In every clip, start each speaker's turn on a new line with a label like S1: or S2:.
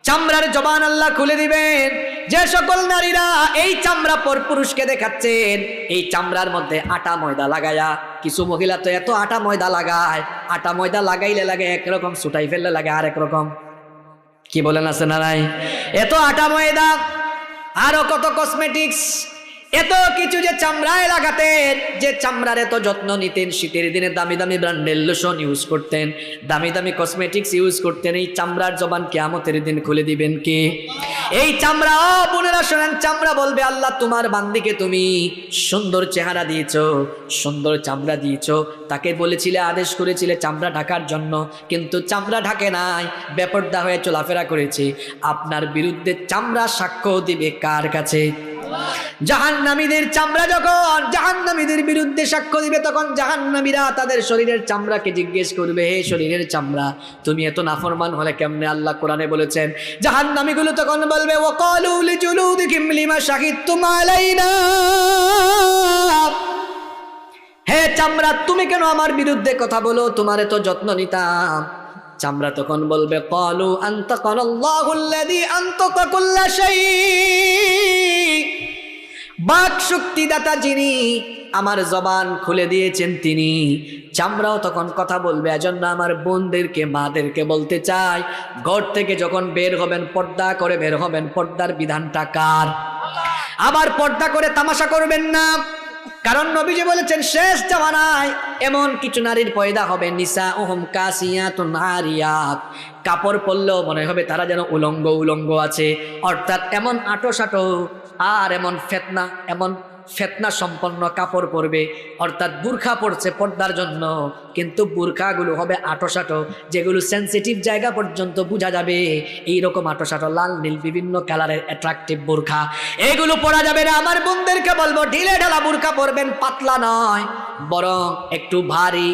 S1: চামড়ার জবান আল্লাহ খুলে দিবেন। যে সকল নারীরা এই চামড়া পর পুরুষকে দেখাচ্ছেন, এই চামড়ার মধ্যে আটা ময়দা লাগায়া, কিছু মহিলা তো এত আটা ময়দা লাগায়, আটা ময়দা লাগাইলে লাগে একরকম, ছুটাই ফেললে লাগে আরেক রকম। কি বলেন আছে না নাই? এত আটা ময়দা, আরো কত কসমেটিক্স, এত কিছু যে চামড়ায় লাগাতেন, যে চামড়ার এত যত্ন নিতেন। শীতের দিনে দামি দামি ব্র্যান্ডের লোশন ইউজ করতেন, দামি দামি কসমেটিক্স ইউজ করতেন। এই চামড়ার জবান কিয়ামতের দিন খুলে দিবেন কে? এই চামড়া। ও বোনেরা শোনেন, চামড়া বলবে আল্লাহ তোমার বান্দিকে তুমি সুন্দর চেহারা দিয়েছো, সুন্দর চামড়া দিয়েছো, তাকে বলেছিলে, আদেশ করেছিলে চামড়া ঢাকার জন্য, কিন্তু চামড়া ঢাকে নাই, বেপরদা হয়ে চলাফেরা করেছে। আপনার বিরুদ্ধে চামড়া সাক্ষ্য দিবে কার কাছে? জাহান্নামীদের চামড়া যখন জাহান্নামীদের বিরুদ্ধে সাক্ষ্য দিবে, তখন জাহান্নামীরা তাদের শরীরের চামড়াকে জিজ্ঞেস করবে, হে শরীরের চামড়া, তুমি এত নাফরমান হলে কেমনে? আল্লাহ কোরআনে বলেছেন, জাহান্নামীগুলো তখন বলবে, ওয়াকালু লিজুলুদিহিম লিমা শাহিদতুম আলাইনা, হে চামড়া তুমি কেন আমার বিরুদ্ধে কথা বলো? তোমার এত যত্ন নিতাম। চামড়া তখন বলবে, ক্বালু আনতাকানাল্লাহুল্লাযী আনতাকা কুল্লা শাই, বাক শক্তিদাতা যিনি আমার জবান খুলে দিয়েছেন তিনি। চামড়াও তখন কথা বলবে। এজন্য আমার বোনদেরকে, মাদেরকে বলতে চাই, ঘর থেকে যখন বের হবেন পর্দা করে বের হবেন। পর্দার বিধানটা কার? আবার পর্দা করে তামাশা করবেন না, কারণ নবীজি বলেছেন শেষ জামানায় এমন কিছু নারীর পয়দা হবে, নিসাউহুম কাসিয়াতুন আরিয়াত, কাপড় পরলেও মনে হবে তারা যেন উলঙ্গ উলঙ্গ আছে, অর্থাৎ এমন আটোসাটো আর এমন ফেতনা সম্পন্ন কাপড় পরবে, অর্থাৎ বুরখা পরছে পর্দার জন্য, কিন্তু বুরখাগুলো হবে আটোসাটো, যেগুলো সেন্সিটিভ জায়গা পর্যন্ত বোঝা যাবে। এইরকম আটোসাটো লাল নীল বিভিন্ন কালারের অ্যাট্রাকটিভ বুরখা, এগুলো পরা যাবে না। আমার বোনদেরকে বলবো, ঢিলে ঢালা বুরখা পরবেন, পাতলা নয়, বরং একটু ভারী।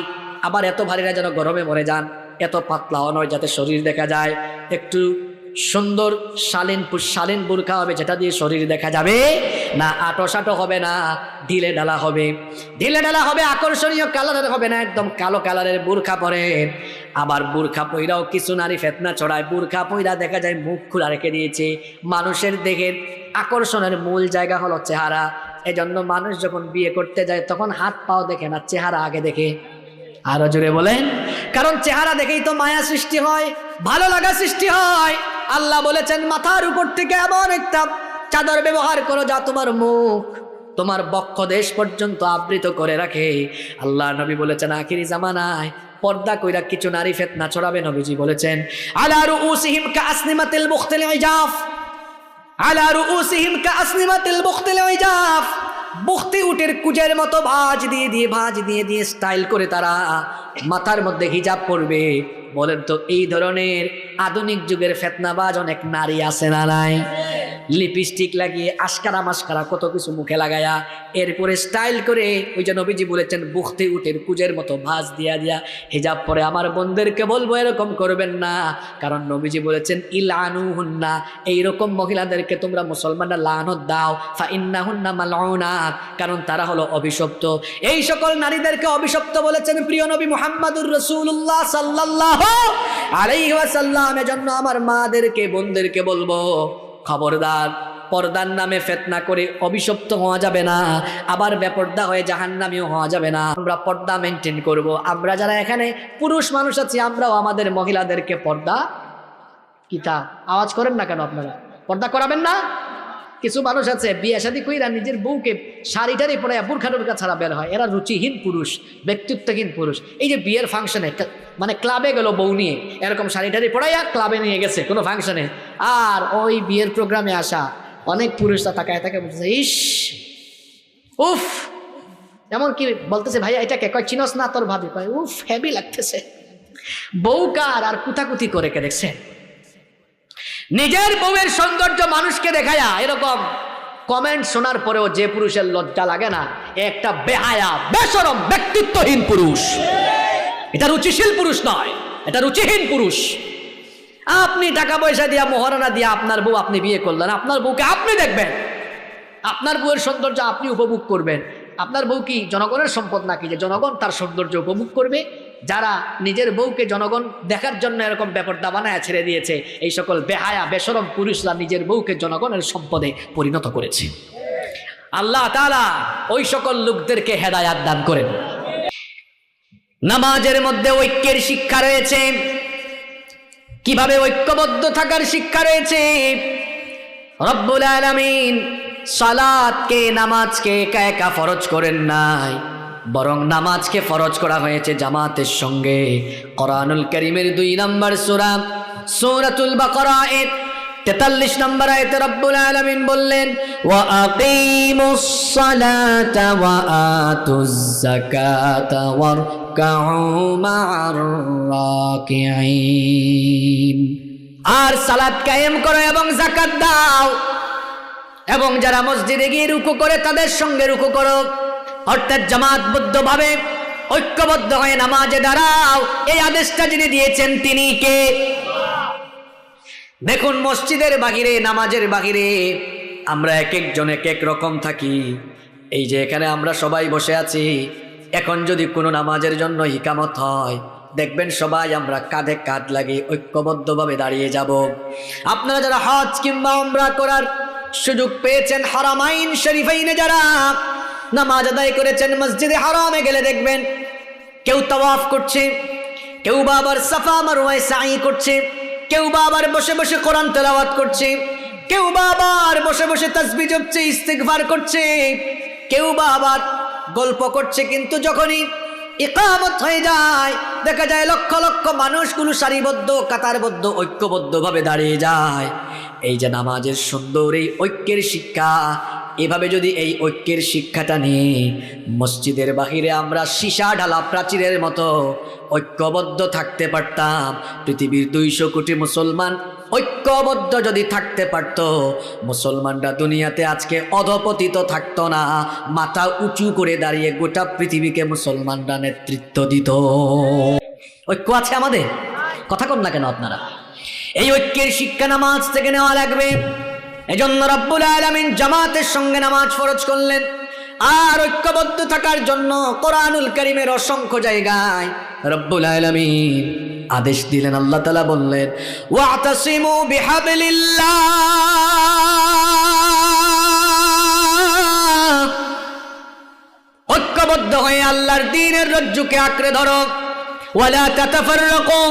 S1: আবার এত ভারী না যেন গরমে মরে যান, এত পাতলাও নয় যাতে শরীর দেখা যায়। একটু সুন্দর শালীন বুরখা হবে, যেটা দিয়ে শরীর দেখা যাবে না, আটোসাটো হবে না, ঢিলে ঢালা হবে। ঢিলে ঢালা হবে, আকর্ষণীয় কালারের হবে না, একদম কালো কালারের বুরখা পরে। আবার বুরখা পইরাও কিছু নারী ফেতনা ছড়ায়, বুরখা পইরা দেখা যায় মুখ খোলা রেখে দিয়েছে। মানুষের দেখের আকর্ষণের মূল জায়গা হলো চেহারা। এজন্য মানুষ যখন বিয়ে করতে যায় তখন হাত পাও দেখে না, চেহারা আগে দেখে। আরো জোরে বলেন, কারণ চেহারা দেখেই তো মায়া সৃষ্টি হয়, ভালো লাগা সৃষ্টি হয়। আল্লাহ বলেছেন মাথার উপর থেকে এমন একটা চাদর ব্যবহার করো যা তোমার মুখ, তোমার বক্ষ দেশ পর্যন্ত আবৃত করে রাখে। আল্লাহ নবী বলেছেন আখিরি জামানায় পর্দা কইরা কিছু নারী ফিতনা ছড়াবে। নবীজি বলেছেন, আলা রুউসিহিম কাসনিমাতিল বুখতিল ইজাফ, আলা রুউসিহিম কাসনিমাতিল বুখতিল ইজাফ, বুখতি উটের কুজের মতো ভাঁজ দিয়ে দিয়ে স্টাইল করে তারা মাথার মধ্যে হিজাব পরবে। বলেন তো, এই ধরনের আধুনিক যুগের ফেতনাবাজ অনেক নারী আছে না নাই? লিপস্টিক লাগিয়ে আশকারা মাস্কারা কত কিছু মুখে লাগায়া, এরপরে স্টাইল করে, ওই যে নবীজি বলেছেন বুখতি উটের কুজের মতো ভাঁজ দিয়া হিজাব পরে। আমার বোনদেরকে বলবো এরকম করবেন না, কারণ নবীজি বলেছেন ইলানুহুন্না, এইরকম মহিলাদেরকে তোমরা মুসলমানরা লানত দাও, ফা ইন্নাহুন্না মালউনাত, কারণ তারা হলো অভিশপ্ত। এই সকল নারীদেরকে অভিশপ্ত বলেছেন প্রিয় নবী মুহাম্মদুর রাসূলুল্লাহ সাল্লাল্লাহু আলাইহি ওয়াসাল্লাম। এজন্য আমার মাদেরকে, বোনদেরকে বলবো, খবরদার, পর্দার নামে ফিতনা করে অভিশপ্ত হওয়া যাবে না, আবার বেপর্দা হয়ে জাহান্নামীও হওয়া যাবে না। আমরা পর্দা মেনটেন করব। আমরা যারা এখানে পুরুষ মানুষ আছি, আমরাও আমাদের মহিলাদেরকে পর্দা, কিতা আওয়াজ করেন না কেন আপনারা? পর্দা করাবেন না? কিছু মানুষ আছে বিয়ে শাদী কইরা নিজের বউকে শাড়িটারি পরে বুরখা টুরখা ছাড়া বের হয়, এরা রুচিহীন পুরুষ, ব্যক্তিত্বহীন পুরুষ। এই যে বিয়ের ফাংশনে, মানে ক্লাবে গেল বউ নিয়ে, এরকম শাড়িটারি পরাইয়া ক্লাবে নিয়ে গেছে কোনো ফাংশনে, আর ওই বিয়ের প্রোগ্রামে আসা অনেক পুরুষরা তাকায় তাকে বলতেছে, ইস উফ, এমন কি বলতেছে, ভাইয়া এটাকে কয় চিনস না তোর ভাবি, কয় উফ হেভি লাগতেছে। বউ কার আর কুতাকুতি করে কে দেখছে? নিজের বউয়ের সৌন্দর্য মানুষকে দেখায়া এরকম কমেন্ট শোনার পরেও যে পুরুষের লজ্জা লাগে না, একটা বেহায়া বেশরম ব্যক্তিত্বহীন পুরুষ। এটা রুচিশীল পুরুষ নয়, এটা রুচিহীন পুরুষ। আপনি টাকা পয়সা দিয়া, মহারণা দিয়া আপনার বউ আপনি বিয়ে করলেন, আপনার বউকে আপনি দেখবেন, আপনার বউয়ের সৌন্দর্য আপনি উপভোগ করবেন। আপনার বউ কি জনগণের সম্পদ নাকি যে জনগণ তার সৌন্দর্য উপভোগ করবে? যারা নিজের বউকে জনগণ দেখার জন্য এরকম বেপরদা বানায় ছেড়ে দিয়েছে, এই সকল বেহায়া বেশরম পুরুষরা নিজের বউকে জনগণের সম্পদে পরিণত করেছে। আল্লাহ তাআলা ওই সকল লোকদেরকে হেদায়াত দান করেন। নামাজের মধ্যে ঐক্যের শিক্ষা রয়েছে, কিভাবে ঐক্যবদ্ধ থাকার শিক্ষা রয়েছে। রব্বুল আলামিন সালাতকে, নামাজকে একা একা ফরজ করেন নাই, বরং নামাজকে ফরজ করা হয়েছে জামাতের সঙ্গে। কোরআনুল কারীমের 2 নম্বর সূরা সূরাতুল বাকারা 43 নম্বর আয়াতে রব্বুল আলামিন বললেন, ওয়া আকিমুস সালাতা ওয়া আতুজ যাকাতা ওয়ারকাউ মা'আর রাকিঈন। আর সালাত কায়েম করো এবং যাকাত দাও, এবং যারা মসজিদে গিয়ে রুকু করে তাদের সঙ্গে রুকু করো, অর্থাৎ জামাতবদ্ধভাবে ঐক্যবদ্ধ হয়ে নামাজে দাঁড়াও। এই আদেশটা যিনি দিয়েছেন তিনি কে? দেখুন, মসজিদের বাহিরে, নামাজের বাহিরে আমরা এক একজন এক এক রকম থাকি। এই যে এখানে আমরা সবাই বসে আছি, এখন যদি কোনো নামাজের জন্য ইকামত হয়, দেখবেন সবাই আমরা কাঁধে কাঁধ লাগিয়ে ঐক্যবদ্ধভাবে দাঁড়িয়ে যাব। আপনারা যারা হজ কিংবা উমরা করার সুযোগ পেয়েছেন, হারামাইন শরীফাইনে যারা নামাজ আদায় করেছেন, মসজিদে হারামে গেলে দেখবেন কেউ তাওয়াফ করছে, কেউ বা আবার সাফা মারওয়ায় সাই করছে, কেউ বা আবার বসে বসে কোরআন তেলাওয়াত করছে, কেউ বা আবার বসে বসে তাসবিহ জপছে, ইস্তিগফার করছে, কেউ বা আবার গল্প করছে। কিন্তু যখনই ইকামত হয়ে যায়, দেখা যায় লক্ষ লক্ষ মানুষগুলো সারিবদ্ধ, কাতারবদ্ধ, ঐক্যবদ্ধভাবে দাঁড়িয়ে যায়। এই যে নামাজের সুন্দর এই ঐক্যের শিক্ষা, এভাবে যদি এই ঐক্যের শিক্ষাটা নিয়ে মসজিদের বাহিরে আমরা সীসা ঢালা প্রাচীরের মতো ঐক্যবদ্ধ থাকতে পারতাম, পৃথিবীর 200 কোটি মুসলমান ঐক্যবদ্ধ যদি থাকতে পারত, মুসলমানরা দুনিয়াতে আজকে অধপতিত থাকতো না, মাথা উঁচু করে দাঁড়িয়ে গোটা পৃথিবীকে মুসলমানরা নেতৃত্ব দিত। ঐক্য আছে আমাদের? কথা কন না কেন আপনারা? এই ঐক্যের শিক্ষা নামাজ থেকে নেওয়া লাগবে। এজন্য রব্বুল আলামিন জামাতের সঙ্গে নামাজ ফরজ করলেন। আর ঐক্যবদ্ধ থাকার জন্য কোরআনুল কারীমের অসংখ্য জায়গায় রব্বুল আলামিন আদেশ দিলেন। আল্লাহ তাআলা বললেন, ওয়াতাসিমু বিহাবলিল্লাহ, ঐক্যবদ্ধ হয়ে আল্লাহর দ্বীনের রজ্জুকে আঁকড়ে ধরো। ওয়ালা তাতাফাররাকু,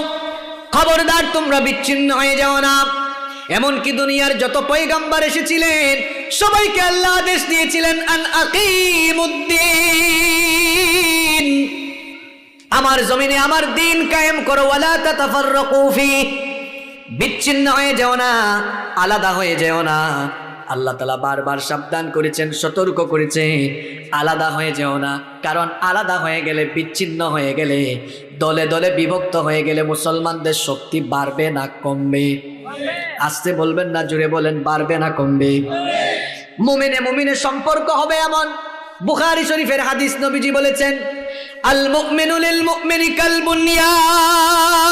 S1: খবরদার তোমরা বিচ্ছিন্ন হয়ে যাও না। এমনকি দুনিয়ার যত পয়গম্বর এসেছিলেন সবাইকে আল্লাহ আদেশ দিয়েছিলেন, আন আকিমুদ্দিন, আমার জমিনে আমার দ্বীন কায়েম করো। ওয়ালা তাতাফাররাকু ফি, বিচ্ছিন্ন হয়ে যাও না, আলাদা হয়ে যাও না। আল্লাহ তাআলা বারবার সাবধান করেছেন, সতর্ক করেছেন, আলাদা হয়ে যেও না। কারণ আলাদা হয়ে গেলে, বিচ্ছিন্ন হয়ে গেলে, দলে দলে বিভক্ত হয়ে গেলে মুসলমানদের শক্তি বাড়বে না কমবে? আসতে বলবেন না, জোরে বলেন, বাড়বে না কমবে? মুমিনে মুমিনের সম্পর্ক হবে এমন, বুখারী শরীফের হাদিস, নবীজি বলেছেন, আল মুমিনু লিল মুমিনি কাল বুনিয়ান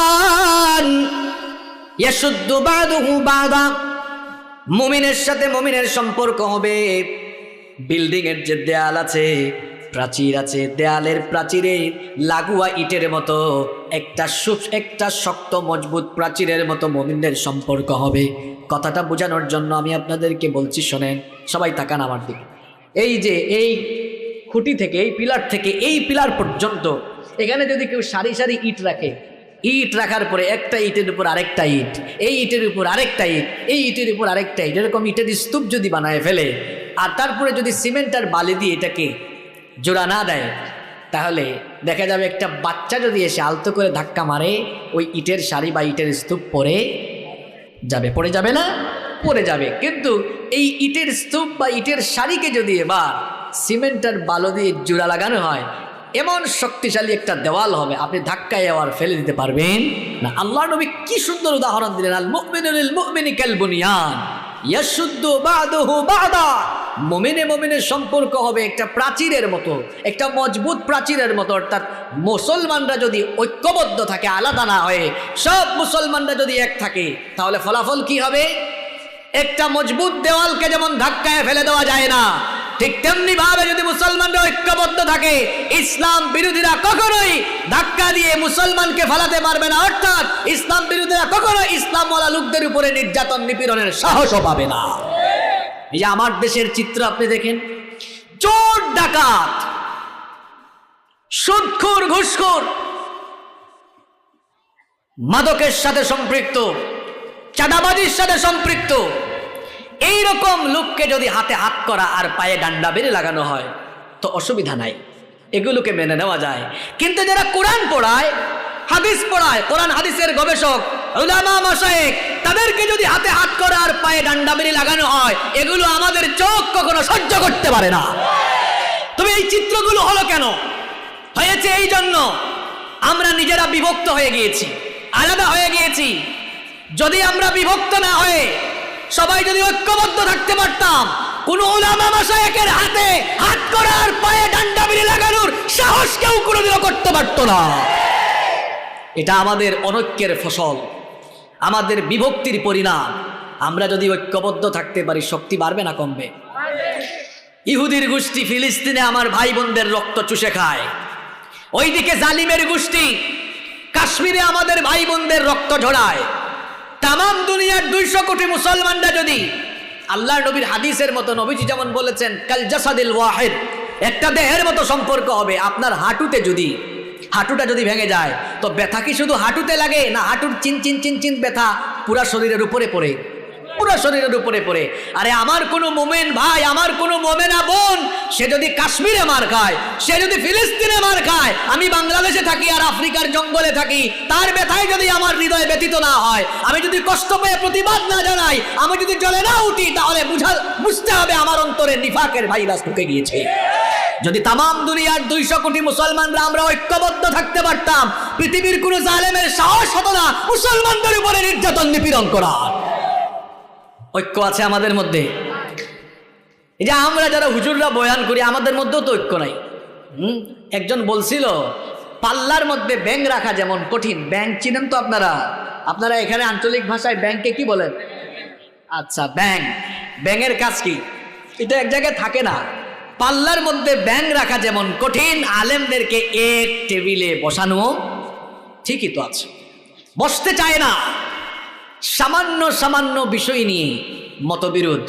S1: ইয়াশুদ্দু বাদুহু বাদা। মুমিনের সাথে মুমিনের সম্পর্ক হবে বিল্ডিং এর যে দেয়াল আছে, প্রাচীর আছে, দেয়ালের প্রাচীরে লাগোয়া ইটের মতো একটা শক্ত মজবুত প্রাচীরের মতো মুমিনদের সম্পর্ক হবে। কথাটা বোঝানোর জন্য আমি আপনাদেরকে বলছি, শোনেন, সবাই তাকান আমার দিকে। এই যে এই খুঁটি থেকে, এই পিলার থেকে এই পিলার পর্যন্ত, এখানে যদি কেউ সারি সারি ইট রাখে, ইট রাখার পরে একটা ইটের উপর আরেকটা ইট, এই ইটের উপর আরেকটা ইট, এই ইটের উপর আরেকটা ইট, এরকম ইটের স্তূপ যদি বানায় ফেলে, আর তারপরে যদি সিমেন্ট আর বালি দিয়ে এটাকে জোড়া না দেয়, তাহলে দেখা যাবে একটা বাচ্চা যদি এসে আলতো করে ধাক্কা মারে, ওই ইটের সারি বা ইটের স্তূপ পড়ে যাবে। পড়ে যাবে না? পড়ে যাবে। কিন্তু এই ইটের স্তূপ বা ইটের সারিকে যদি এবার সিমেন্ট আর বালু দিয়ে জোড়া লাগানো হয়, এমন শক্তিশালী একটা দেওয়াল হবে, আপনি ধাক্কায় আর ফেলে দিতে পারবেন না। আল্লাহ নবী কি সুন্দর উদাহরণ দিলেন, আল মুমিনু লিল মুমিনি কাল বুনিয়ান ইয়াশুদ্দু বাদুহু বাদা। মুমিনে মুমিনের সম্পর্ক হবে একটা প্রাচীরের মতো, একটা মজবুত প্রাচীরের মতো। অর্থাৎ মুসলমানরা যদি ঐক্যবদ্ধ থাকে, আলাদা না হয়ে সব মুসলমানরা যদি এক থাকে, তাহলে ফলাফল কি হবে? একটা মজবুত দেওয়ালকে যেমন ধাক্কায় ফেলে দেওয়া যায় না, ঠিক তেমনি ভাবে যদি মুসলমানরা ঐক্যবদ্ধ থাকে, ইসলাম বিরোধীরা কখনোই ধাক্কা দিয়ে মুসলমানকে ফালাতে পারবে না। অর্থাৎ ইসলাম বিরোধীরা কখনো ইসলামওয়ালা লোকদের উপরে নির্যাতন নিপীড়নের সাহসও পাবে না। এই যে আমার দেশের চিত্র আপনি দেখেন, চোর ডাকাত, সুদখোর, ঘুষখোর, মাদকের সাথে সম্পৃক্ত, চাঁদাবাজির সাথে সম্পৃক্ত এইরকম লোককে যদি হাতে হাত করা আর পায়ে ডান্ডা বেড়ে লাগানো হয় তো অসুবিধা নাই, এগুলোকে মেনে নেওয়া যায়। কিন্তু যারা কোরআন পড়ায়, হাদিস পড়ায়, কোরআন হাদিসের গবেষক, উলামা মাশায়েখ, তাদেরকে যদি হাতে হাত করা আর পায়ে ডান্ডা বেড়ে লাগানো হয়, এগুলো আমাদের চোখ কখনো সহ্য করতে পারে না। তবে এই চিত্রগুলো হলো কেন? হয়েছে এই জন্য আমরা নিজেরা বিভক্ত হয়ে গিয়েছি, আলাদা হয়ে গিয়েছি। যদি আমরা বিভক্ত না হয়ে সবাই যদি ঐক্যবদ্ধ থাকতে পারতাম, কোন উলামা মাশায়েখের হাতে হাত করার পায়ে ডান্ডা বেড়ে লাগানোর সাহস কেউ কোনোদিনও করতে পারতো না। এটা আমাদের অনৈক্যের ফসল, আমাদের বিভক্তির পরিণাম। আমরা যদি ঐক্যবদ্ধ থাকতে পারি, শক্তি বাড়বে না কমবে? ইহুদির গোষ্ঠী ফিলিস্তিনে আমার ভাই বোনদের রক্ত চুষে খায়, ওইদিকে জালিমের গোষ্ঠী কাশ্মীরে আমাদের ভাই বোনদের রক্ত ঝরায়। তাম দুনিয়ার 200 কোটি মুসলমানরা যদি আল্লাহ নবীর হাদিসের মতো, নবীজি যেমন বলেছেন কাল জাসাদিল ওয়াহিদ, একটা দেহের মতো সম্পর্ক হবে। আপনার হাঁটুটা যদি ভেঙে যায় তো ব্যথা কি শুধু হাঁটুতে লাগে, না হাঁটুর চিন চিন চিন চিন ব্যথা পুরা শরীরের উপরে পড়ে, পুরো শরীরের উপরে পড়ে? আরে আমার কোনো মোমেন ভাই, আমার কোনো মোমেনা বোন, সে যদি কাশ্মীরে মার খায়, সে যদি ফিলিস্তিনে মার খায়, আমি বাংলাদেশে থাকি আর আফ্রিকার জঙ্গলে থাকি, তার ব্যথায় যদি আমার হৃদয় ব্যথিত না হয়, আমি যদি কষ্ট পেয়ে প্রতিবাদ না জানাই, আমি যদি জ্বলে না উঠি, তাহলে বুঝতে হবে আমার অন্তরে নিফাকের ভাইরাস ঢুকে গিয়েছে। যদি তাম দুনিয়ার 200 কোটি মুসলমানরা আমরা ঐক্যবদ্ধ থাকতে পারতাম, পৃথিবীর কোনো জালেমের সাহস হতো না মুসলমানদের উপরে নির্যাতন নিপীড়ন করার। ঐক্য আছে আমাদের মধ্যে। এই যে আমরা যারা হুজুররা বয়ান করি, আমাদের মধ্যেও তো ঐক্য নাই। একজন বলছিল পাল্লার মধ্যে ব্যাঙ রাখা যেমন কঠিন। ব্যাঙ চিনেন তো আপনারা এখানে আঞ্চলিক ভাষায় ব্যাঙকে কি বলেন? আচ্ছা, ব্যাঙের কাজ কি? এটা এক জায়গায় থাকে না। পাল্লার মধ্যে ব্যাঙ রাখা যেমন কঠিন, আলেমদেরকে এক টেবিলে বসানো ঠিকই তো আছে, বসতে চায় না। সামান্য সামান্য বিষয় নিয়ে মতবিরোধ,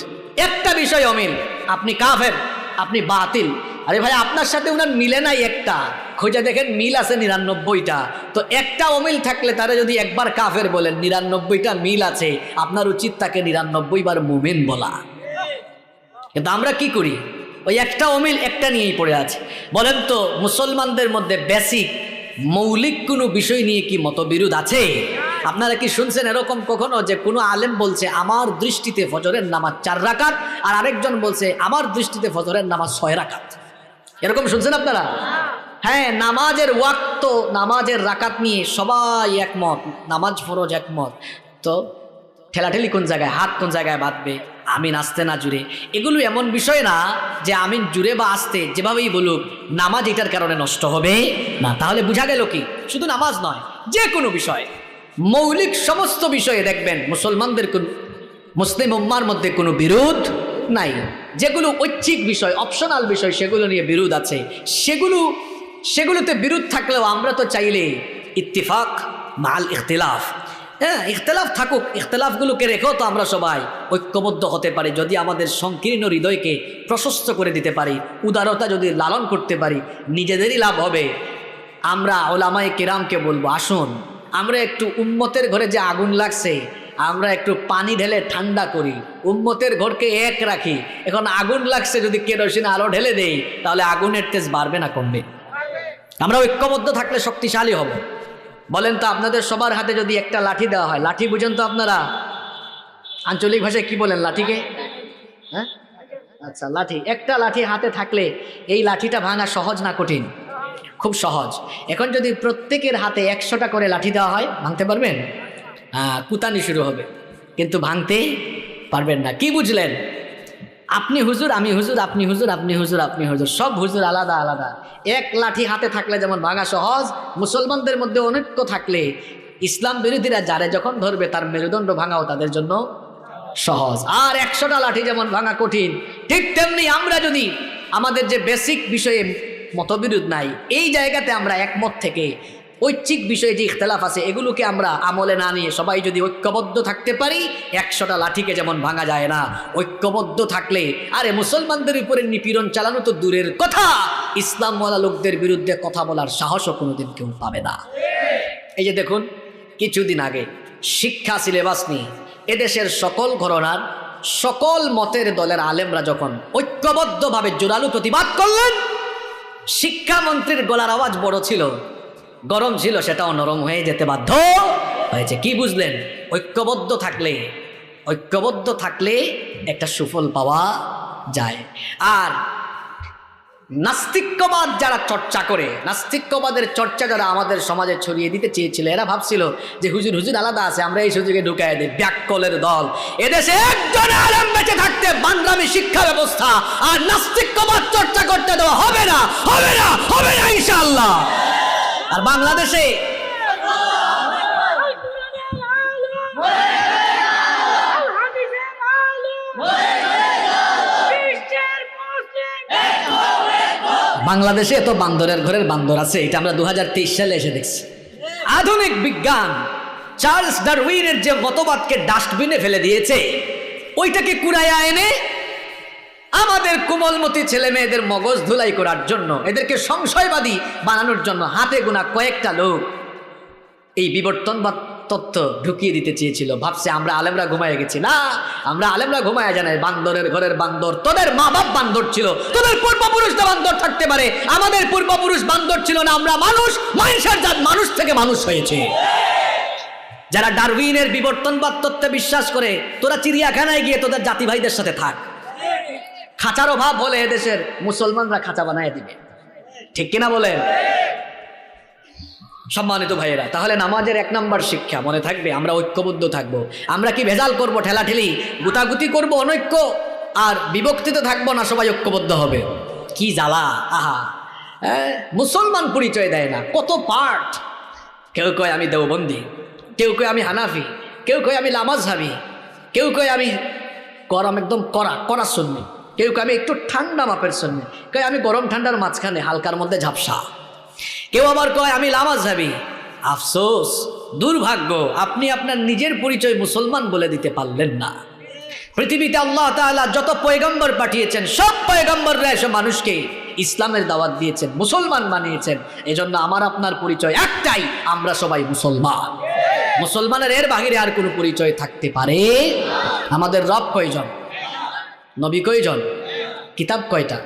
S1: একটা বিষয় অমিল, আপনি কাফের, আপনি বাতিল। আরে ভাই, আপনার সাথে ওনার মিলে নাই, একটা খোঁজে দেখেন মিল আছে 99টা। তো একটা অমিল থাকলে তারা যদি একবার কাফের বলেন, 99টা মিল আছে, আপনার উচিত তাকে 99 বার মুমিন বলা। কিন্তু আমরা কি করি? ওই একটা অমিল, একটা নিয়েই পড়ে আছে। বলেন তো, মুসলমানদের মধ্যে বেসিক মৌলিক কোনো বিষয় নিয়ে কি মতবিরোধ আছে? আপনারা কি শুনছেন এরকম কখনো যে কোনো আলেম বলছে আমার দৃষ্টিতে ফজরের নামাজ 4 রাকাত, আর আরেকজন বলছে আমার দৃষ্টিতে ফজরের নামাজ 6 রাকাত? এরকম শুনছেন আপনারা? হ্যাঁ, নামাজের ওয়াক্ত, নামাজের রাকাত নিয়ে সবাই একমত, নামাজ ফরজ একমত। তো ঠেলাঠেলি কোন জায়গায়, হাত কোন জায়গায় বাঁধবে, আমিন আসতে না জুড়ে, এগুলো এমন বিষয় না যে আমিন জুড়ে বা আসতে যেভাবেই বলুক নামাজ এটার কারণে নষ্ট হবে না। তাহলে বোঝা গেল কি, শুধু নামাজ নয়, যে কোনো বিষয়, মৌলিক সমস্ত বিষয়ে দেখবেন মুসলমানদের, মুসলিম উম্মার মধ্যে কোনো বিরোধ নাই। যেগুলো ঐচ্ছিক বিষয়, অপশনাল বিষয়, সেগুলো নিয়ে বিরোধ আছে। সেগুলোতে বিরোধ থাকলেও আমরা তো চাইলে ইত্তিফাক মাল ইখতিলাফ, হ্যাঁ ইখতিলাফ থাকুক, ইখতিলাফগুলোকে রেখেও তো আমরা সবাই ঐক্যবদ্ধ হতে পারি। যদি আমাদের সংকীর্ণ হৃদয়কে প্রশস্ত করে দিতে পারি, উদারতা যদি লালন করতে পারি, নিজেদেরই লাভ হবে। আমরা ওলামায়ে কেরামকে বলবো, আসুন আমরা একটু উম্মতের ঘরে যে আগুন লাগছে, আমরা একটু পানি ঢেলে ঠান্ডা করি, উম্মতের ঘরকে এক রাখি। এখন আগুন লাগছে, যদি কেরোসিন আলো ঢেলে দেই, তাহলে আগুনের তেজ বাড়বে না কমবে? আমরা ঐক্যবদ্ধ থাকলে শক্তিশালী হব। বলেন তো, আপনাদের সবার হাতে যদি একটা লাঠি দেওয়া হয়, লাঠি বুঝেন তো আপনারা? আঞ্চলিক ভাষায় কি বলেন লাঠিকে? হ্যাঁ, আচ্ছা, লাঠি। একটা লাঠি হাতে থাকলে এই লাঠিটা ভাঙা সহজ না কঠিন? খুব সহজ। এখন যদি প্রত্যেকের হাতে 100টা করে লাঠি দেওয়া হয়, ভাঙতে পারবেন? কুতানি শুরু হবে, কিন্তু ভাঙতে পারবেন না। কি বুঝলেন? আপনি হুজুর, আমি হুজুর, আপনি হুজুর, আপনি হুজুর, আপনি হুজুর, সব হুজুর আলাদা আলাদা। এক লাঠি হাতে থাকলে যেমন ভাঙা সহজ, মুসলমানদের মধ্যে অনৈক্য থাকলে ইসলাম বিরোধীরা যারে যখন ধরবে তার মেরুদণ্ড ভাঙাও তাদের জন্য সহজ, আর 100টা লাঠি যেমন ভাঙা কঠিন, ঠিক তেমনি আমরা যদি আমাদের যে বেসিক বিষয়ে মতবিরোধ নাই, এই জায়গাতে আমরা একমত থেকে ঐচ্ছিক বিষয়ে যে ইখতলাফ আছে এগুলোকে আমরা আমলে না নিয়ে সবাই যদি ঐক্যবদ্ধ থাকতে পারি, 100টা লাঠিকে যেমন ভাঙা যায় না, ঐক্যবদ্ধ থাকলে আরে মুসলমানদের উপরে নিপীড়ন চালানো তো দূরের কথা, ইসলামওয়ালা লোকদের বিরুদ্ধে কথা বলার সাহসও কোনোদিন কেউ পাবে না। এই যে দেখুন, কিছুদিন আগে শিক্ষা সিলেবাস নিয়ে এদেশের সকল ঘরানার সকল মতের দলের আলেমরা যখন ঐক্যবদ্ধভাবে জোরালো প্রতিবাদ করলেন, শিক্ষামন্ত্রীর গলার আওয়াজ বড় ছিল, গরম ছিল, সেটাও নরম হয়ে যেতে বাধ্য হয়েছে। কি বুঝলেন? ঐক্যবদ্ধ থাকলে একটা সুফল পাওয়া যায়। আর নাস্তিক্যবাদ যারা চর্চা করে, নাস্তিক্যবাদের চর্চা যারা আমাদের সমাজে ছড়িয়ে দিতে চেয়েছিল, এরা ভাবছিল যে হুজুর আলাদা আছে, আমরা এই সুযোগে ঢুকাই দিই। ব্যাককলের দল। এদেশে একজন আলেম বেঁচে থাকতে বাংলামি শিক্ষা ব্যবস্থা আর নাস্তিক্যবাদ চর্চা করতে দেওয়া হবে না, হবে না, হবে না ইনশাআল্লাহ। আর বাংলাদেশে বাংলাদেশে এত বান্দরের ঘরের বান্দর আছে, এটা আমরা 2023 সালে এসে দেখছি। আধুনিক বিজ্ঞান চার্লস ডারউইনের যে মতবাদকে ডাস্টবিনে ফেলে দিয়েছে, ওইটাকে কুড়াইয়া এনে আমাদের কোমলমতি ছেলে মেয়েদের মগজ ধুলাই করার জন্য, এদেরকে সংশয়বাদী বানানোর জন্য হাতে গোনা কয়েকটা লোক এই বিবর্তনবাদ তথ্য ঢুকিয়ে দিতে চেয়েছিল। ভাবছে আমরা আলেমরা ঘুমায় গেছি। না, আমরা আলেমরা ঘুমায় জানাই, বান্দরের ঘরের বান্দর। তোদের মা বাপ বান্দর ছিল, তোদের পূর্বপুরুষরা বান্দর থাকতে পারে, আমাদের পূর্বপুরুষ বান্দর ছিল না, আমরা মানুষ, মানুষের জাত মানুষ থেকে মানুষ হয়েছে। যারা ডারউইনের বিবর্তনবাদ তত্ত্বে বিশ্বাস করে, তোরা চিড়িয়াখানায় গিয়ে তোদের জাতি ভাইদের সাথে থাক। খাঁচার অভাব হলে এদেশের মুসলমানরা খাঁচা বানায় দিবে, ঠিক কিনা বলেন? সম্মানিত ভাইয়েরা, তাহলে নামাজের 1 নম্বর শিক্ষা মনে থাকবে, আমরা ঐক্যবদ্ধ থাকব। আমরা কি ভেজাল করব, ঠেলাঠেলি গুতাগুতি করব, অনৈক্য আর বিভক্তিতে থাকবো না, সবাই ঐক্যবদ্ধ হবে? কি জ্বালা! আহা, মুসলমান পরিচয় দেয় না, কত পার্ট। কেউ কয় আমি দেওবন্দি, কেউ কয় আমি হানাফি, কেউ কয় আমি লামাজহাবি, কেউ কয় আমি গরম একদম কড়া সুন্নি, কেউ কয় আমি একটু ঠান্ডা মাপের সুন্নি, কয় আমি গরম ঠান্ডার মাঝখানে হালকার মধ্যে ঝাপসা, কেউ আবার কয় আমি লামাজহাবি। আফসোস, দুর্ভাগ্য, আপনি আপনার নিজের পরিচয় মুসলমান বলে দিতে পারলেন না। পৃথিবীতে আল্লাহ তাআলা যত পয়গম্বর পাঠিয়েছেন, সব পয়গম্বররা এসব মানুষকে ইসলামের দাওয়াত দিয়েছেন, মুসলমান বানিয়েছেন। এজন্য আমার আপনার পরিচয় একটাই, আমরা সবাই মুসলমান। মুসলমানের এর বাহিরে আর কোনো পরিচয় থাকতে পারে? আমাদের রব কয়জন? নবী কয়জন? কিতাব কয়টা?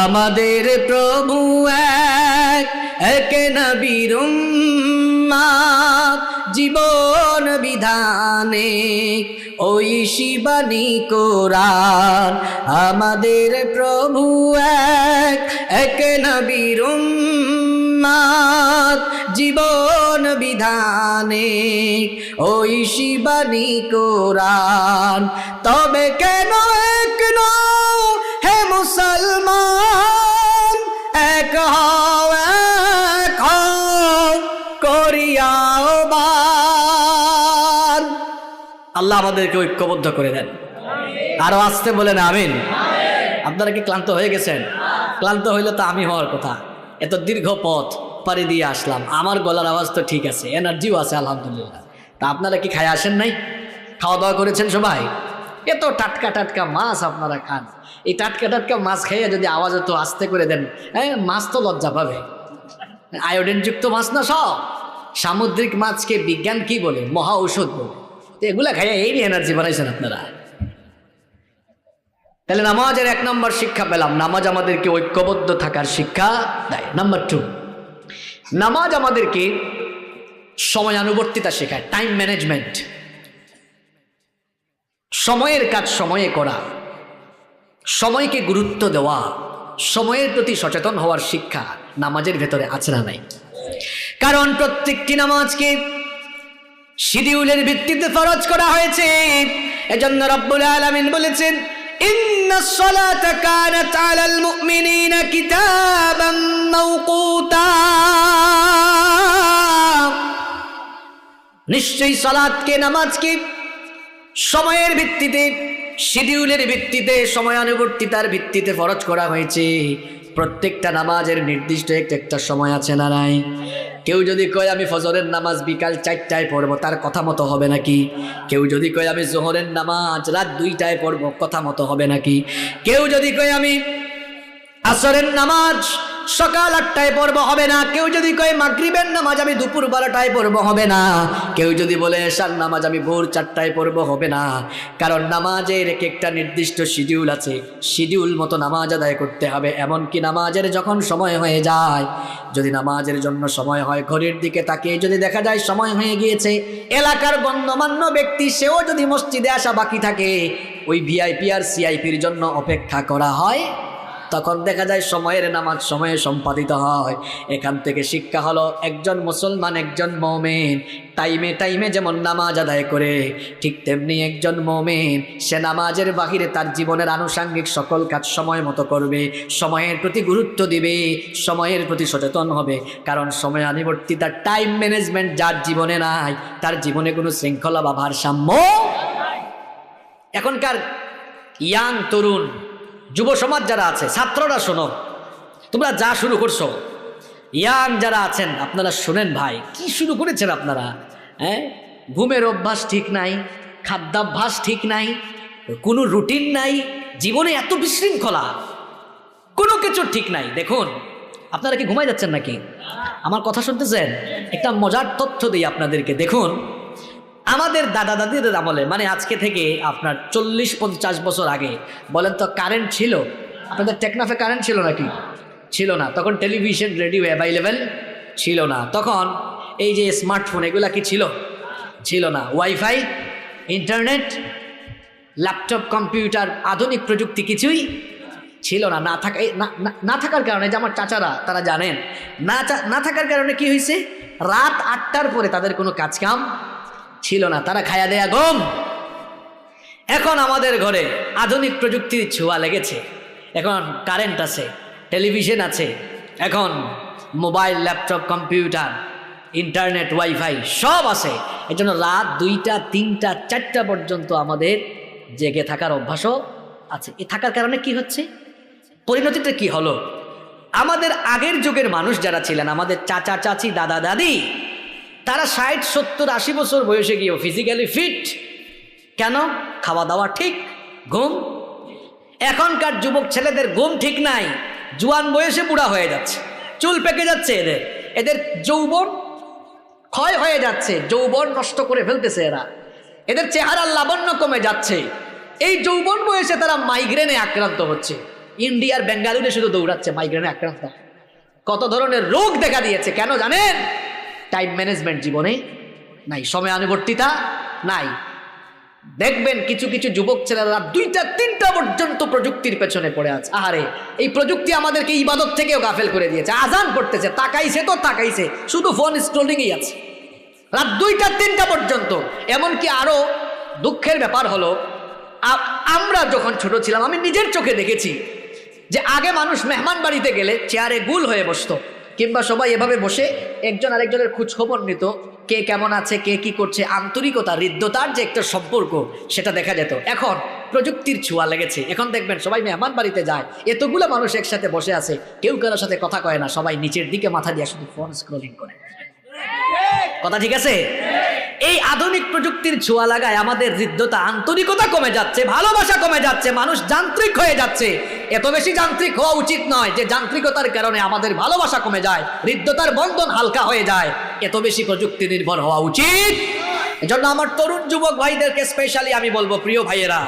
S1: আমাদের প্রভু এক নবীর উম্মত, জীবন বিধানে ওই শিবানী কোরআন। আমাদের প্রভু এক নবীর উম্মত, জীবন বিধানে ওই শিবানী কোরআন। তবে কেন এক নও হে মুসলমান, এক হও করিয়া বান। আল্লাহ আমাদেরকে ঐক্যবদ্ধ করে দেন। আরো আসতে বলেন আমিন। আপনারা কি ক্লান্ত হয়ে গেছেন? ক্লান্ত হইলে তো আমি হওয়ার কথা। এত দীর্ঘ পথ পাড়ি দিয়ে আসলাম, আমার গলার আওয়াজ তো ঠিক আছে, এনার্জিও আছে আলহামদুলিল্লাহ। তা আপনারা কি খায় আসেন নাই? খাওয়া দাওয়া করেছেন সবাই? এত টাটকা টাটকা মাছ আপনারা খান, এই টাটকা টাটকা মাছ খেয়ে যদি আওয়াজ তো আস্তে করে দেন, মাছ তো লজ্জা পাবে। আয়োডিনযুক্ত মাছ না সব, সামুদ্রিক মাছকে বিজ্ঞান কি বলে? মহা ঔষধ বলে। তো এগুলা খাইয়া এই এনার্জি বানাইছেন আপনারা। তাহলে নামাজের 1 নম্বর শিক্ষা পেলাম, নামাজ আমাদেরকে ঐক্যবদ্ধ থাকার শিক্ষা দেয়। নাম্বার 2, নামাজ আমাদেরকে সময়ানুবর্তিতা শেখায়, টাইম ম্যানেজমেন্ট। সময়ের কাজ সময়ে করা, সময়কে গুরুত্ব দেওয়া, সময়ের প্রতি সচেতন হওয়ার শিক্ষা নামাজের ভেতরে আছে না নাই? কারণ প্রত্যেকটি নামাজকে শিডিউলের ভিত্তিতে ফরজ করা হয়েছে। এজন্য রব্বুল আলামিন বলেছেন, ইন্নাস সালাতা কানাত আলাল মুমিনিনা কিতাবাম মাওকুতা। নিশ্চয়ই সালাতকে, নামাজকে সময়ের ভিত্তিতে, শিডিউলের ভিত্তিতে, সময়ানুবর্তিতার ভিত্তিতে ফরজ করা হয়েছে। প্রত্যেকটা নামাজের নির্দিষ্ট একটা সময় আছে না নাই? কেউ যদি কয় আমি ফজরের নামাজ বিকাল 4টায় পড়বো, তার কথা মতো হবে নাকি? কেউ যদি কয় আমি জোহরের নামাজ রাত 2টায় পড়বো, কথা মতো হবে নাকি? কেউ যদি কয় আমি আসরের নামাজ সকাল 8টায় পড়বো, হবে না। কেউ যদি কয় মাগরিবের নামাজ আমি দুপুর 12টায় পড়বো, হবে না। কেউ যদি বলে এশার নামাজ আমি ভোর 4টায় পড়বো, হবে না। কারণ নামাজের একটা নির্দিষ্ট শিডিউল আছে, শিডিউল মতো নামাজ আদায় করতে হবে। এমনকি নামাজের যখন সময় হয়ে যায়, যদি নামাজের জন্য সময় হয়, ঘড়ির দিকে তাকিয়ে যদি দেখা যায় সময় হয়ে গিয়েছে, এলাকার গণ্যমান্য ব্যক্তি সেও যদি মসজিদে আসা বাকি থাকে, ওই ভিআইপি আর সিআইপির জন্য অপেক্ষা করা হয়, তখন দেখা যায় সময়ের নামাজ সময়ে সম্পাদিত হয়। এখান থেকে শিক্ষা হলো, একজন মুসলমান, একজন মুমিন টাইমে টাইমে যেমন নামাজ আদায় করে, ঠিক তেমনি একজন মুমিন সে নামাজের বাহিরে তার জীবনের আনুষঙ্গিক সকল কাজ সময় মতো করবে, সময়ের প্রতি গুরুত্ব দিবে, সময়ের প্রতি সচেতন হবে। কারণ সময় আনুবর্তিতা, টাইম ম্যানেজমেন্ট যার জীবনে নাই, তার জীবনে কোনো শৃঙ্খলা বা ভারসাম্য। এখনকার ইয়াং তরুণ যুব সমাজ যারা আছে, ছাত্ররা শোনো, তোমরা যা শুরু করছো, ইয়াং যারা আছেন আপনারা শোনেন ভাই, কি শুরু করেছেন আপনারা? ঘুমের অভ্যাস ঠিক নাই, খাদ্যাভ্যাস ঠিক নাই, কোনো রুটিন নাই, জীবনে এত বিশৃঙ্খলা, কোনো কিছু ঠিক নাই। দেখুন, আপনারা কি ঘুমাই যাচ্ছেন নাকি? আমার কথা শুনতেছেন? একটা মজার তথ্য দিই আপনাদেরকে। দেখুন, আমাদের দাদা দাদির আমলে, মানে আজকে থেকে আপনার 40-50 বছর আগে, বলেন তো কারেন্ট ছিল? আপনাদের টেকনাফে কারেন্ট ছিল নাকি? ছিল না। তখন টেলিভিশন, রেডিও অ্যাভেলেবেল ছিল না। তখন এই যে স্মার্টফোন, এগুলা কি ছিল? ছিল না। ওয়াইফাই, ইন্টারনেট, ল্যাপটপ, কম্পিউটার, আধুনিক প্রযুক্তি কিছুই ছিল না। না থাকার কারণে, যে আমার চাচারা তারা জানেন, না থাকার কারণে কি হয়েছে, রাত 8টার পরে তাদের কোনো কাজ কাম ছিল না, তারা খায়া দেয়া ঘুম। এখন আমাদের ঘরে আধুনিক প্রযুক্তির ছোঁয়া লেগেছে, এখন কারেন্ট আছে, টেলিভিশন আছে, এখন mobile, laptop, computer, internet, wifi সব আছে। এই জন্য রাত 2টা, 3টা, 4টা পর্যন্ত আমাদের জেগে থাকার অভ্যাসও আছে। এ থাকার কারণে কি হচ্ছে, পরিণতিটা কি হলো? আমাদের আগের যুগের মানুষ যারা ছিলেন, আমাদের চাচা চাচি, দাদা দাদি, তারা 60, 70, 80 বছর বয়সে গিয়েও ফিজিক্যালি ফিট। কেন? খাওয়া দাওয়া ঠিক, ঘুম। এখনকার যুবক ছেলেদের ঘুম ঠিক নাই, জোয়ান বয়সে বুড়া হয়ে যাচ্ছে, চুল পেকে যাচ্ছে, এদের যৌবন ক্ষয় হয়ে যাচ্ছে, যৌবন নষ্ট করে ফেলতেছে এরা, এদের চেহারার লাবণ্য কমে যাচ্ছে। এই যৌবন বয়সে তারা মাইগ্রেনে আক্রান্ত হচ্ছে। ইন্ডিয়ার বেঙ্গালুরুতে শুধু দৌড়াচ্ছে মাইগ্রেনে আক্রান্ত। কত ধরনের রোগ দেখা দিয়েছে, কেন জানেন? টাইম ম্যানেজমেন্ট জীবনে নাই, সময় আনুবর্তিতা নাই। দেখবেন কিছু কিছু যুবক ছেলেরা 2টা 3টা পর্যন্ত প্রযুক্তির পেছনে পড়ে আছে। আহারে, এই প্রযুক্তি আমাদেরকে ইবাদত থেকেও গাফেল করে দিয়েছে। আজান পড়তেছে, তাকাইছে তো তাকাইছে, শুধু ফোন স্ক্রলিংই আছে রাত 2টা 3টা পর্যন্ত। এমনকি আরো দুঃখের ব্যাপার হলো, আমরা যখন ছোট ছিলাম, আমি নিজের চোখে দেখেছি যে আগে মানুষ মেহমান বাড়িতে গেলে চেয়ারে গুল হয়ে বসতো, কিংবা সবাই এভাবে বসে একজন আরেকজনের খোঁজ খবর নিত, কে কেমন আছে, কে কি করছে, আন্তরিকতা, হৃদ্যতার যে একটা সম্পর্ক, সেটা দেখা যেত। এখন প্রযুক্তির ছোঁয়া লেগেছে, এখন দেখবেন সবাই মেহমান বাড়িতে যায়, এতগুলো মানুষ একসাথে বসে আছে, কেউ কারোর সাথে কথা কয় না, সবাই নিচের দিকে মাথা দিয়ে শুধু ফোন স্ক্রলিং করে। কথা ঠিক আছে? এই আধুনিক প্রযুক্তির ছোঁয়া লাগায় আমাদের হৃদ্যতা, আন্তরিকতা কমে যাচ্ছে, ভালোবাসা কমে যাচ্ছে, মানুষ যান্ত্রিক হয়ে যাচ্ছে। এত বেশি যান্ত্রিক হওয়া উচিত নয় যে যান্ত্রিকতার কারণে আমাদের ভালোবাসা কমে যায়, হৃদ্যতার বন্ধন হালকা হয়ে যায়। এত বেশি প্রযুক্তি নির্ভর হওয়া উচিত। এজন্য আমার তরুণ যুবক ভাইদেরকে স্পেশালি আমি বলবো, প্রিয় ভাইয়েরা,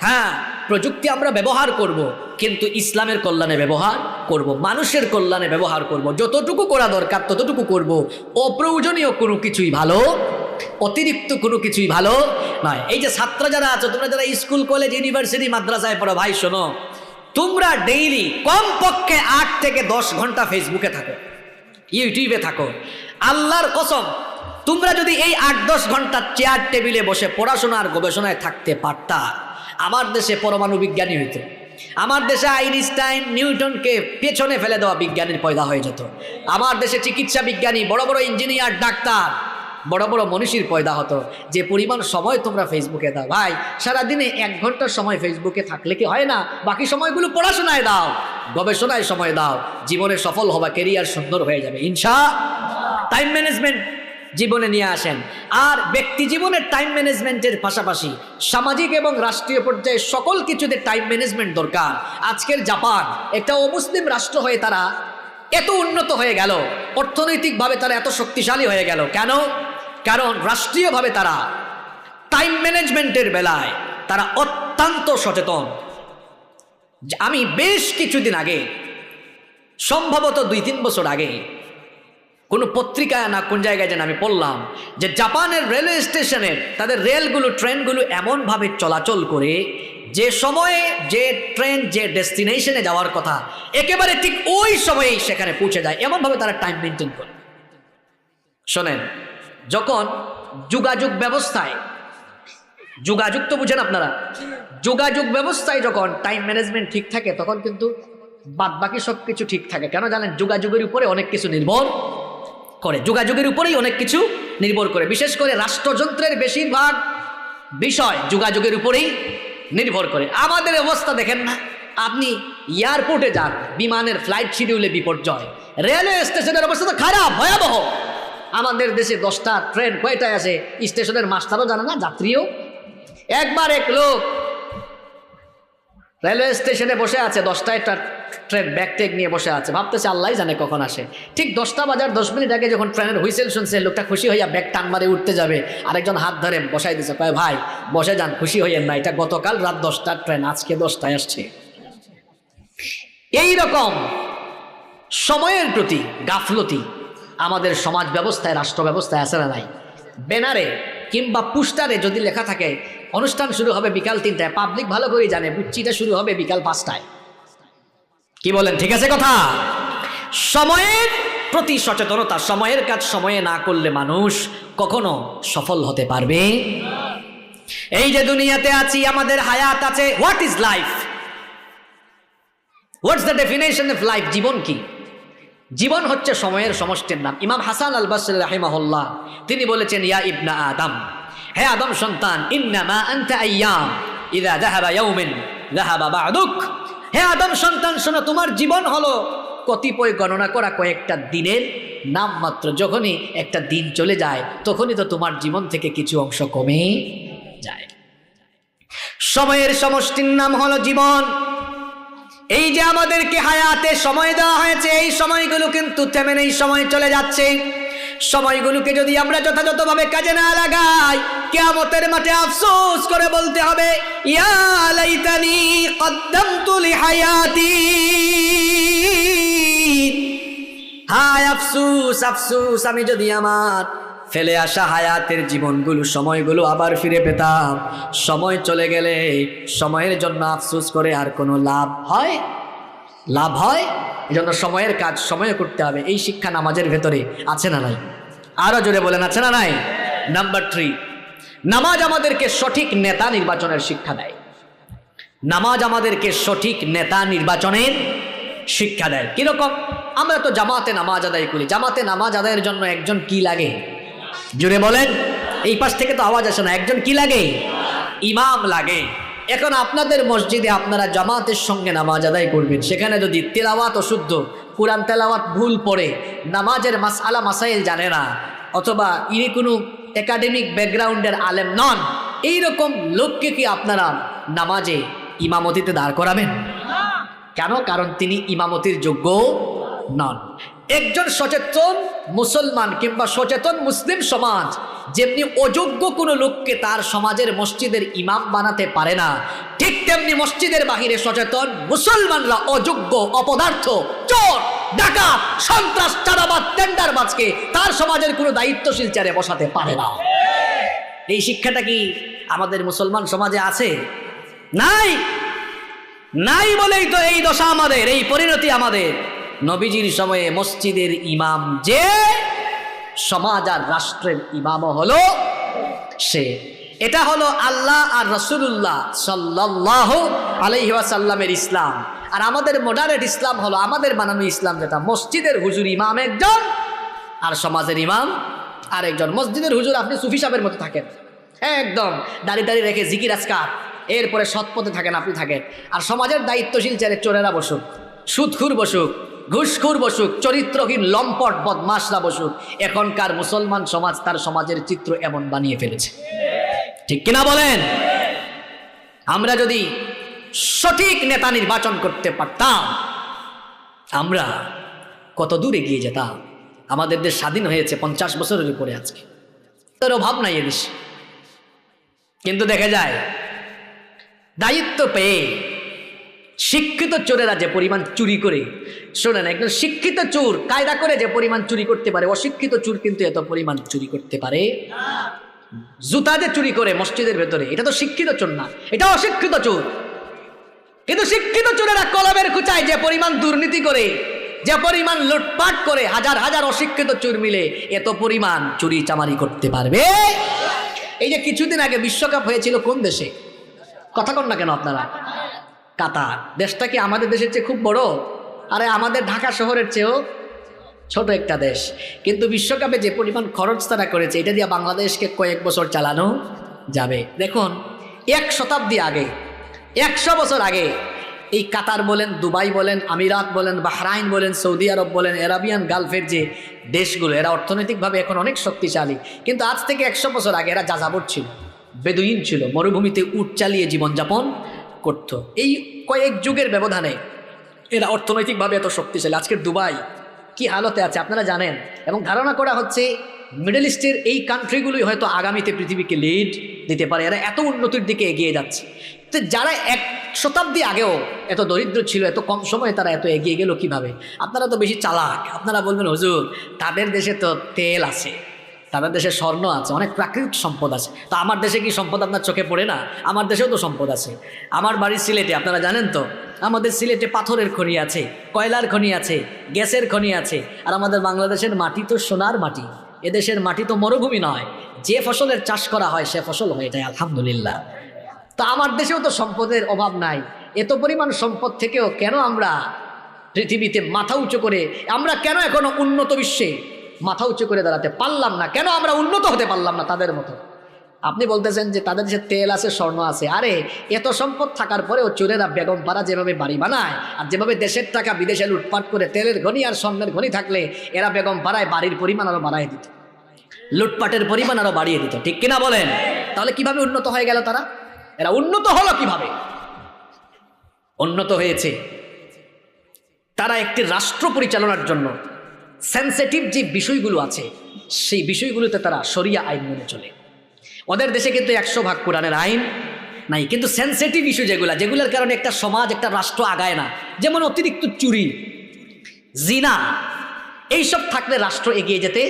S1: হ্যাঁ, প্রযুক্তি আমরা ব্যবহার করব, কিন্তু ইসলামের কল্যাণে ব্যবহার করব, মানুষের কল্যাণে ব্যবহার করব। যতটুকু করা দরকার ততটুকু করব। অপ্রয়োজনীয় কোনো কিছুই ভালো, অতিরিক্ত কোনো কিছুই ভালো নয়। এই যে ছাত্র যারা আছো, তোমরা যারা স্কুল, কলেজ, ইউনিভার্সিটি, মাদ্রাসায় পড়ো, ভাই শোনো, তোমরা ডেইলি কমপক্ষে 8 থেকে 10 ঘন্টা ফেসবুকে থাকো, ইউটিউবে থাকো। আল্লাহর কসম, তোমরা যদি এই 8-10 ঘন্টা চেয়ার টেবিলে বসে পড়াশোনা আর গবেষণায় থাকতে পারতা, আমার দেশে পরমাণু বিজ্ঞানী হইতো, আমার দেশে আইনস্টাইন, নিউটনকে পেছনে ফেলে দেওয়া বিজ্ঞানীর পয়দা হয়ে যেত, আমার দেশে চিকিৎসা বিজ্ঞানী, বড় বড় ইঞ্জিনিয়ার, ডাক্তার, বড় বড় মনীষীর পয়দা হতো। যে পরিমাণ সময় তোমরা ফেসবুকে দাও, ভাই সারাদিনে 1 ঘন্টার সময় ফেসবুকে থাকলে কি হয় না? বাকি সময়গুলো পড়াশোনায় দাও, গবেষণায় সময় দাও, জীবনে সফল হবা, কেরিয়ার সুন্দর হয়ে যাবে টাইম ম্যানেজমেন্ট জীবনে নিয়ে আসেন। আর ব্যক্তি জীবনের টাইম ম্যানেজমেন্টের পাশাপাশি সামাজিক এবং রাষ্ট্রীয় পর্যায়ে সকল কিছুতে টাইম ম্যানেজমেন্ট দরকার। আজকের জাপান একটা অমুসলিম রাষ্ট্র হয়ে তারা এত উন্নত হয়ে গেল, অর্থনৈতিকভাবে তারা এত শক্তিশালী হয়ে গেল কেন? কারণ রাষ্ট্রীয়ভাবে তারা টাইম ম্যানেজমেন্টের বেলায় তারা অত্যন্ত সচেতন। আমি বেশ কিছুদিন আগে, সম্ভবত 2-3 বছর আগে, কোনো পত্রিকায় না কোন জায়গায় যেন আমি পড়লাম যে জাপানের রেলওয়ে স্টেশনের তাদের রেলগুলো, ট্রেনগুলো এমনভাবে চলাচল করে যে সময়ে যে ট্রেন যে ডেস্টিনেশনে যাওয়ার কথা একেবারে ঠিক ওই সময়েই সেখানে পৌঁছে যায়, এমনভাবে তারা টাইম মেনটেন করে। শোনেন, যখন যোগাযোগ ব্যবস্থায়, যোগাযোগ তো বুঝেন আপনারা, যোগাযোগ ব্যবস্থায় যখন টাইম ম্যানেজমেন্ট ঠিক থাকে তখন কিন্তু বাদ বাকি সব কিছু ঠিক থাকে। কেন জানেন? যোগাযোগের উপরে অনেক কিছু নির্ভর করে, যোগাযোগের উপরেই অনেক কিছু নির্ভর করে। বিশেষ করে রাষ্ট্রযন্ত্রের বেশিরভাগ বিষয় যোগাযোগের উপরেই নির্ভর করে। আমাদের অবস্থা দেখেন না, আপনি এয়ারপোর্টে যান, বিমানের ফ্লাইট শিডিউলে বিপর্যয়, রেলওয়ে স্টেশনের অবস্থা তো খারাপ, ভয়াবহ। আমাদের দেশে 10টা ট্রেন কয়টায় আসে স্টেশনের মাস্টারও জানে না, যাত্রীও। একবার এক লোক রেলওয়ে স্টেশনে বসে আছে, 10টায় একটা ট্রেন ব্যাগ ট্যাগ নিয়ে বসে আছে, ভাবতেছে আল্লাহ জানে কখন আসে। ঠিক 10টা বাজার 10 মিনিট আগে যখন ট্রেনের হুইসেল শুনছে, লোকটা খুশি হইয়া ব্যাগ টান মারে উঠতে যাবে, আরেকজন হাত ধরে বসাই দিছে, কয় ভাই বসে যান, খুশি হইয়েন না, এটা গতকাল রাত 10টার ট্রেন, আজকে 10টায় আসছে। এই রকম সময়ের প্রতি গাফলতি আমাদের সমাজ ব্যবস্থায়, রাষ্ট্র ব্যবস্থায় আছে না নাই? ব্যানারে কিংবা পোস্টারে যদি লেখা থাকে অনুষ্ঠান শুরু হবে বিকাল 3টায়, পাবলিক ভালো করেই জানে বুচ্চিটা শুরু হবে বিকাল 5টায়। কি বলেন? ঠিক আছে কথা? সময়ের প্রতি সচেতনতা, সময়ের কাজ সময়ে না করলে মানুষ কখনো সফল হতে পারবে। এই যে দুনিয়াতে আছি, আমাদের হায়াত আছে, what is life? What's the definition of life? জীবন কি? জীবন হচ্ছে সময়ের সমষ্টির নাম। ইমাম হাসান আল বসরি রাহিমাহুল্লাহ তিনি বলেছেন, ইয়া ইবনা আদম, হে আদম সন্তান, ইন্নামা আনতা আইয়াম ইযা যাহাবা ইয়াউমিন যাহাবা বা'দুক। হে আদম সন্তান শোনো, তোমার জীবন হলো কতিপয় গণনা করা কয়েকটা দিনের নাম মাত্র। যখনই একটা দিন চলে যায় তখনই তো তোমার জীবন থেকে কিছু অংশ কমে যায়। সময়ের সমষ্টির নাম হলো জীবন। এই যে আমাদেরকে হায়াতে সময় দেওয়া হয়েছে, এই সময়গুলো কিন্তু থেমে নেই, সময় চলে যাচ্ছে। সময়গুলোকে যদি আমরা যথাযথভাবে কাজে না লাগাই, কিয়ামতের মাঠে আফসোস করে বলতে হবে, ইয়া লাইতানি কদ্দামতু লিহায়াতি। হায় আফসোস, আফসোস, আমি যদি আমার ফেলে আসা হায়াতের জীবনগুলো, সময়গুলো আবার ফিরে পেতাম। সময় চলে গেলে সময়ের জন্য আফসোস করে আর কোনো লাভ হয়? লাভ হয়? এই জন্য সময়ের কাজ সময়ে করতে হবে। এই শিক্ষা নামাজের ভেতরে আছে না নাই? আরো জোরে বলেন, আছে না নাই? নাম্বার 3, নামাজ আমাদেরকে সঠিক নেতা নির্বাচনের শিক্ষা দেয়। নামাজ আমাদেরকে সঠিক নেতা নির্বাচনের শিক্ষা দেয়। কিরকম? আমরা তো জামাতে নামাজ আদায় করি, জামাতে নামাজ আদায়ের জন্য একজন কি লাগে? জোরে বলেন, এই পাশ থেকে তো আওয়াজ আসে না। একজন কি লাগে? ইমাম লাগে। এখন আপনাদের মসজিদে আপনারা জামাতের সঙ্গে নামাজ আদায় করবেন, সেখানে যদি তেলাওয়াত অশুদ্ধ, কোরআন তেলাওয়াত ভুল পড়ে, নামাজের মাসআলা মাসাইল জানে না, অথবা ইনি কোনো একাডেমিক ব্যাকগ্রাউন্ডের আলেম নন, এইরকম লোককে কি আপনারা নামাজে ইমামতিতে দাঁড় করাবেন? কেন? কারণ তিনি ইমামতির যোগ্য নন। একজন সচেতন মুসলমান কিংবা সচেতন মুসলিম সমাজ যেমনি অযোগ্য কোনো লোককে তার সমাজের মসজিদের ইমাম বানাতে পারে না, ঠিক তেমনি মসজিদের বাহিরে সচেতন মুসলমানরা অযোগ্য, অপদার্থ, চোর, ডাকাত, সন্ত্রাস, চাঁদাবাজ, টেন্ডারবাজকে তার সমাজের কোনো দায়িত্বশীল চেয়ারে বসাতে পারে না। এই শিক্ষাটা কি আমাদের মুসলমান সমাজে আছে? নাই। নাই বলেই তো এই দশা আমাদের, এই পরিণতি আমাদের। নবীজির সময়ে মসজিদের ইমাম যে, সমাজ আর রাষ্ট্রের ইমামও হলো সে। এটা হলো আল্লাহ আর রাসূলুল্লাহ সাল্লাল্লাহু আলাইহি ওয়াসাল্লামের ইসলাম। আর আমাদের মডারেট ইসলাম হলো আমাদের বানানো ইসলাম, যেটা মসজিদের হুজুর ইমাম একজন আর সমাজের ইমাম আরেকজন মসজিদের হুজুর, আপনি সুফি সাহেবের মতো থাকেন, একদম দাড়ি দাড়ি রেখে জিকির আজকার, এরপরে সৎ পথে থাকেন, আপনি থাকেন। আর সমাজের দায়িত্বশীল চেয়ারে চোরেরা বসুক, সুদখুর বসুক, ঘুষখুর বসুক, চরিত্রহীন লম্পট বদমাশরা বসুক। এখনকার মুসলমান সমাজ তার সমাজের চিত্র এমন বানিয়ে ফেলেছে, ঠিক কিনা বলেন? আমরা যদি সঠিক নেতা নির্বাচন করতে পারতাম, আমরা কত দূর এগিয়ে যেতাম। আমাদের দেশ স্বাধীন হয়েছে 50 বছরের উপরে, আজকে তার অভাব নাই এদেশ। কিন্তু দেখা যায় দায়িত্ব পেয়ে শিক্ষিত চোরেরা যে পরিমাণ চুরি করে, শোনেন, একজন শিক্ষিত চোর কায়দা করে যে পরিমাণ চুরি করতে পারে, অশিক্ষিত চোর কিন্তু এত পরিমাণ চুরি করতে পারে। জুতা যে চুরি করে মসজিদের ভেতরে, এটা তো শিক্ষিত চোর না, এটা অশিক্ষিত চোর। কিন্তু শিক্ষিত চোরেরা কলমের খুঁচায় যে পরিমাণ দুর্নীতি করে, যে পরিমাণ লুটপাট করে, হাজার হাজার অশিক্ষিত চোর মিলে এত পরিমাণ চুরি চামারি করতে পারবে। এই যে কিছুদিন আগে বিশ্বকাপ হয়েছিল কোন দেশে, কথা কন না কেন আপনারা? কাতার। দেশটা কি আমাদের দেশের চেয়ে খুব বড়? আরে আমাদের ঢাকা শহরের চেয়েও ছোট একটা দেশ, কিন্তু বিশ্বকাপে যে পরিমাণ খরচ তারা করেছে, এটা দিয়ে বাংলাদেশকে কয়েক বছর চালানো যাবে। দেখুন, 1 শতাব্দী আগে, 100 বছর আগে এই কাতার বলেন, দুবাই বলেন, আমিরাত বলেন, বাহরাইন বলেন, সৌদি আরব বলেন, আরাবিয়ান গালফের যে দেশগুলো, এরা অর্থনৈতিকভাবে এখন অনেক শক্তিশালী। কিন্তু আজ থেকে 100 বছর আগে এরা যাযাবর ছিল, বেদুইন ছিল, মরুভূমিতে উট চালিয়ে জীবনযাপন করত। এই কয়েক যুগের ব্যবধানে এরা অর্থনৈতিকভাবে এত শক্তিশালী। আজকের দুবাই কি হালতে আছে আপনারা জানেন, এবং ধারণা করা হচ্ছে মিডল ইস্টের এই কান্ট্রিগুলোই হয়তো আগামীতে পৃথিবীকে লিড দিতে পারে। এরা এত উন্নতির দিকে এগিয়ে যাচ্ছে। তো যারা 1 শতাব্দী আগেও এত দরিদ্র ছিল, এত কম সময়ে তারা এত এগিয়ে গেল কিভাবে? আপনারা তো বেশি চালাক, আপনারা বলবেন হুজুর তাদের দেশে তো তেল আছে, তাদের দেশে স্বর্ণ আছে, অনেক প্রাকৃতিক সম্পদ আছে। তো আমার দেশে কি সম্পদ আপনার চোখে পড়ে না? আমার দেশেও তো সম্পদ আছে। আমার বাড়ির সিলেটে, আপনারা জানেন তো, আমাদের সিলেটে পাথরের খনি আছে, কয়লার খনি আছে, গ্যাসের খনি আছে। আর আমাদের বাংলাদেশের মাটি তো সোনার মাটি, এদেশের মাটি তো মরুভূমি নয়, যে ফসলের চাষ করা হয় সে ফসল হয়ে যায়, আলহামদুলিল্লাহ। তো আমার দেশেও তো সম্পদের অভাব নাই। এত পরিমাণ সম্পদ থেকেও কেন আমরা পৃথিবীতে মাথা উঁচু করে, আমরা কেন এখনো উন্নত বিশ্বে মাথা উঁচু করে দাঁড়াতে পারলাম না? কেন আমরা উন্নত হতে পারলাম না তাদের মতো? আপনি বলতেছেন যে তাদের দেশে তেল আছে, স্বর্ণ আছে। আরে এত সম্পদ থাকার পরেও চোরেরা বেগম পাড়া যেভাবে বাড়ি বানায়, আর যেভাবে দেশের টাকা বিদেশে লুটপাট করে তেলের ঘনি আর স্বর্ণের ঘনি থাকলে এরা বেগম পাড়ায় বাড়ির পরিমাণ আরো বাড়াই দিত, লুটপাটের পরিমাণ আরো বাড়িয়ে দিত, ঠিক কিনা বলেন? তাহলে কিভাবে উন্নত হয়ে গেল তারা? এরা উন্নত হলো কিভাবে? উন্নত হয়েছে তারা একটি রাষ্ট্র পরিচালনার জন্য সেন্সিটিভ যে বিষয়গুলো আছে সেই বিষয়গুলোতে তারা শরিয়া আইন মেনে চলে। ওদের দেশে কিন্তু 100% কোরআনের আইন নাই, কিন্তু সেন্সিটিভ ইস্যু যেগুলোর কারণে একটা সমাজ, একটা রাষ্ট্র আগায় না, যেমন অতিরিক্ত চুরি, জিনা, এইসব থাকলে রাষ্ট্র এগিয়ে যেতে,